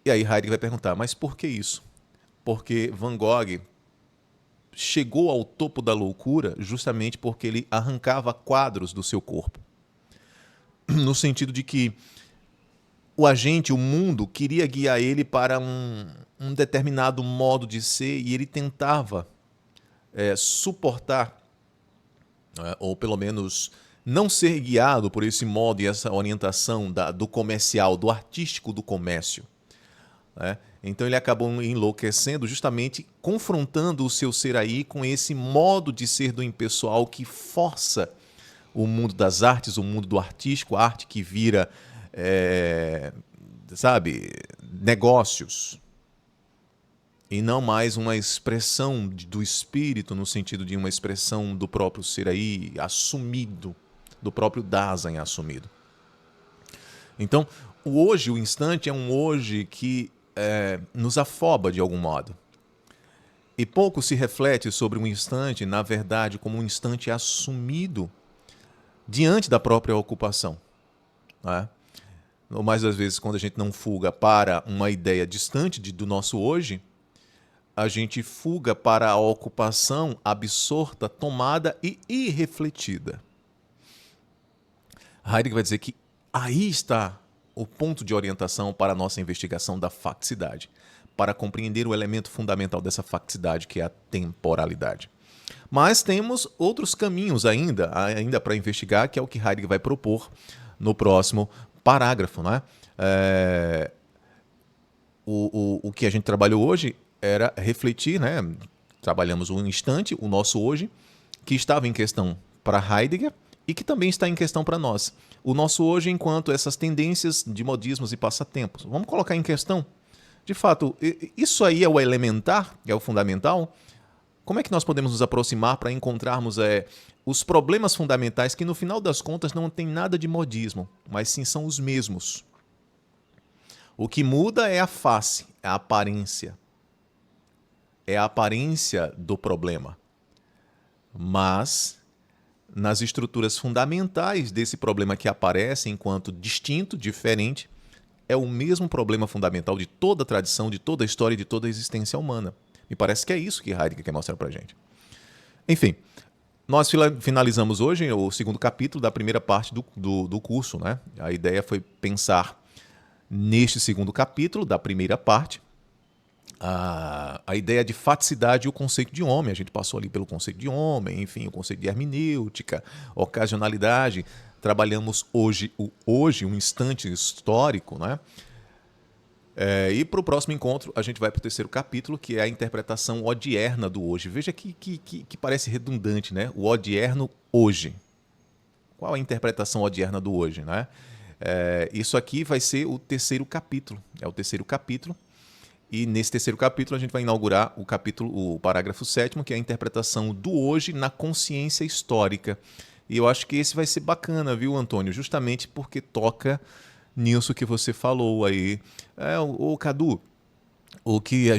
E aí Heidegger vai perguntar, mas por que isso? Porque Van Gogh chegou ao topo da loucura justamente porque ele arrancava quadros do seu corpo. No sentido de que o agente, o mundo, queria guiar ele para um determinado modo de ser e ele tentava suportar, ou pelo menos não ser guiado por esse modo e essa orientação do comercial, do artístico do comércio. Né? Então ele acabou enlouquecendo, justamente confrontando o seu ser aí com esse modo de ser do impessoal que força o mundo das artes, o mundo do artístico, a arte que vira, negócios. E não mais uma expressão do espírito, no sentido de uma expressão do próprio ser aí assumido, do próprio Dasein assumido. Então, o hoje, o instante, é um hoje que nos afoba de algum modo. E pouco se reflete sobre um instante, na verdade, como um instante assumido diante da própria ocupação. Né? Ou mais das vezes, quando a gente não fuga para uma ideia distante do nosso hoje, a gente fuga para a ocupação absorta, tomada e irrefletida. Heidegger vai dizer que aí está o ponto de orientação para a nossa investigação da facticidade, para compreender o elemento fundamental dessa facticidade, que é a temporalidade. Mas temos outros caminhos ainda para investigar, que é o que Heidegger vai propor no próximo parágrafo. Né? O que a gente trabalhou hoje era refletir, né? Trabalhamos um instante, o nosso hoje, que estava em questão para Heidegger e que também está em questão para nós. O nosso hoje enquanto essas tendências de modismos e passatempos. Vamos colocar em questão? De fato, isso aí é o elementar, é o fundamental? Como é que nós podemos nos aproximar para encontrarmos os problemas fundamentais que, no final das contas, não tem nada de modismo, mas sim são os mesmos? O que muda é a face, é a aparência. É a aparência do problema. Mas, nas estruturas fundamentais desse problema que aparece enquanto distinto, diferente, é o mesmo problema fundamental de toda a tradição, de toda a história e de toda a existência humana. Me parece que é isso que Heidegger quer mostrar para a gente. Enfim, nós finalizamos hoje o segundo capítulo da primeira parte do curso. Né? A ideia foi pensar neste segundo capítulo da primeira parte a ideia de faticidade e o conceito de homem. A gente passou ali pelo conceito de homem, enfim, o conceito de hermenêutica, ocasionalidade. Trabalhamos hoje, um instante histórico, né? E para o próximo encontro, a gente vai para o terceiro capítulo, que é a interpretação odierna do hoje. Veja que parece redundante, né? O odierno hoje. Qual a interpretação odierna do hoje, né? Isso aqui vai ser o terceiro capítulo. É o terceiro capítulo. E nesse terceiro capítulo a gente vai inaugurar o parágrafo 7º, que é a interpretação do hoje na consciência histórica. E eu acho que esse vai ser bacana, viu, Antônio? Justamente porque toca nisso que você falou aí. Cadu, o que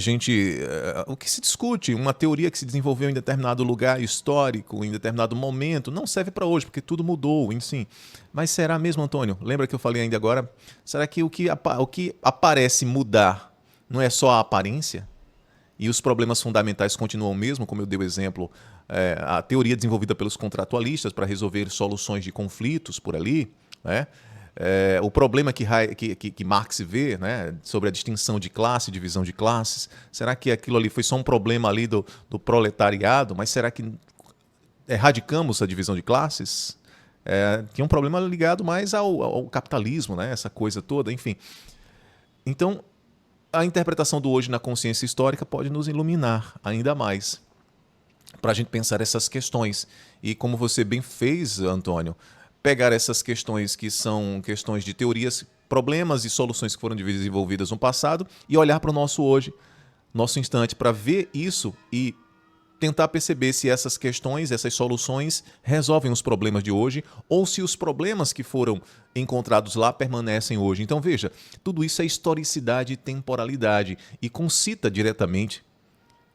se discute, uma teoria que se desenvolveu em determinado lugar histórico, em determinado momento, não serve para hoje, porque tudo mudou, enfim. Mas será mesmo, Antônio? Lembra que eu falei ainda agora? Será que o que aparece mudar não é só a aparência? E os problemas fundamentais continuam mesmo, como eu dei o exemplo, a teoria desenvolvida pelos contratualistas para resolver soluções de conflitos por ali, né? O problema que Marx vê, né, sobre a distinção de classe, divisão de classes, será que aquilo ali foi só um problema ali do proletariado? Mas será que erradicamos a divisão de classes? Tinha um problema ligado mais ao capitalismo, né, essa coisa toda, enfim. Então, a interpretação do hoje na consciência histórica pode nos iluminar ainda mais para a gente pensar essas questões. E como você bem fez, Antônio, pegar essas questões que são questões de teorias, problemas e soluções que foram desenvolvidas no passado e olhar para o nosso hoje, nosso instante, para ver isso e tentar perceber se essas questões, essas soluções resolvem os problemas de hoje ou se os problemas que foram encontrados lá permanecem hoje. Então veja, tudo isso é historicidade e temporalidade e concita diretamente,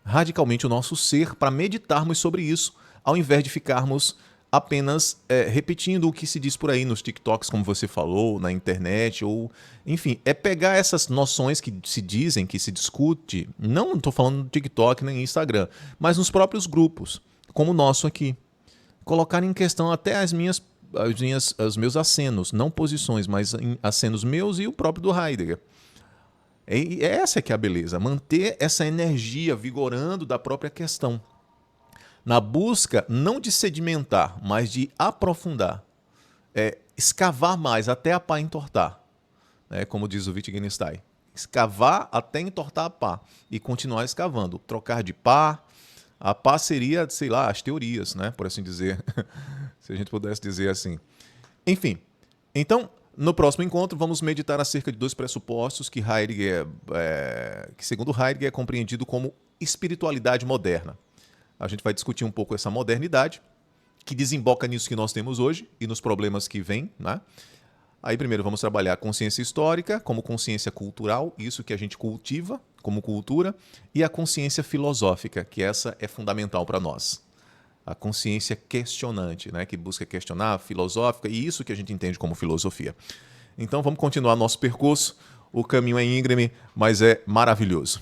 radicalmente o nosso ser para meditarmos sobre isso, ao invés de ficarmos apenas repetindo o que se diz por aí nos TikToks, como você falou, na internet, ou enfim, pegar essas noções que se dizem, que se discute, não estou falando no TikTok nem no Instagram, mas nos próprios grupos, como o nosso aqui. Colocar em questão até os meus acenos, não posições, mas acenos meus e o próprio do Heidegger. E essa é que é a beleza, manter essa energia vigorando da própria questão. Na busca não de sedimentar, mas de aprofundar. Escavar mais até a pá entortar. Como diz o Wittgenstein. Escavar até entortar a pá. E continuar escavando. Trocar de pá. A pá seria, sei lá, as teorias, né? Por assim dizer. Se a gente pudesse dizer assim. Enfim. Então, no próximo encontro, vamos meditar acerca de 2 pressupostos que segundo Heidegger, é compreendido como espiritualidade moderna. A gente vai discutir um pouco essa modernidade, que desemboca nisso que nós temos hoje e nos problemas que vêm, né? Aí primeiro vamos trabalhar a consciência histórica como consciência cultural, isso que a gente cultiva como cultura, e a consciência filosófica, que essa é fundamental para nós. A consciência questionante, né? Que busca questionar, filosófica, e isso que a gente entende como filosofia. Então vamos continuar nosso percurso. O caminho é íngreme, mas é maravilhoso.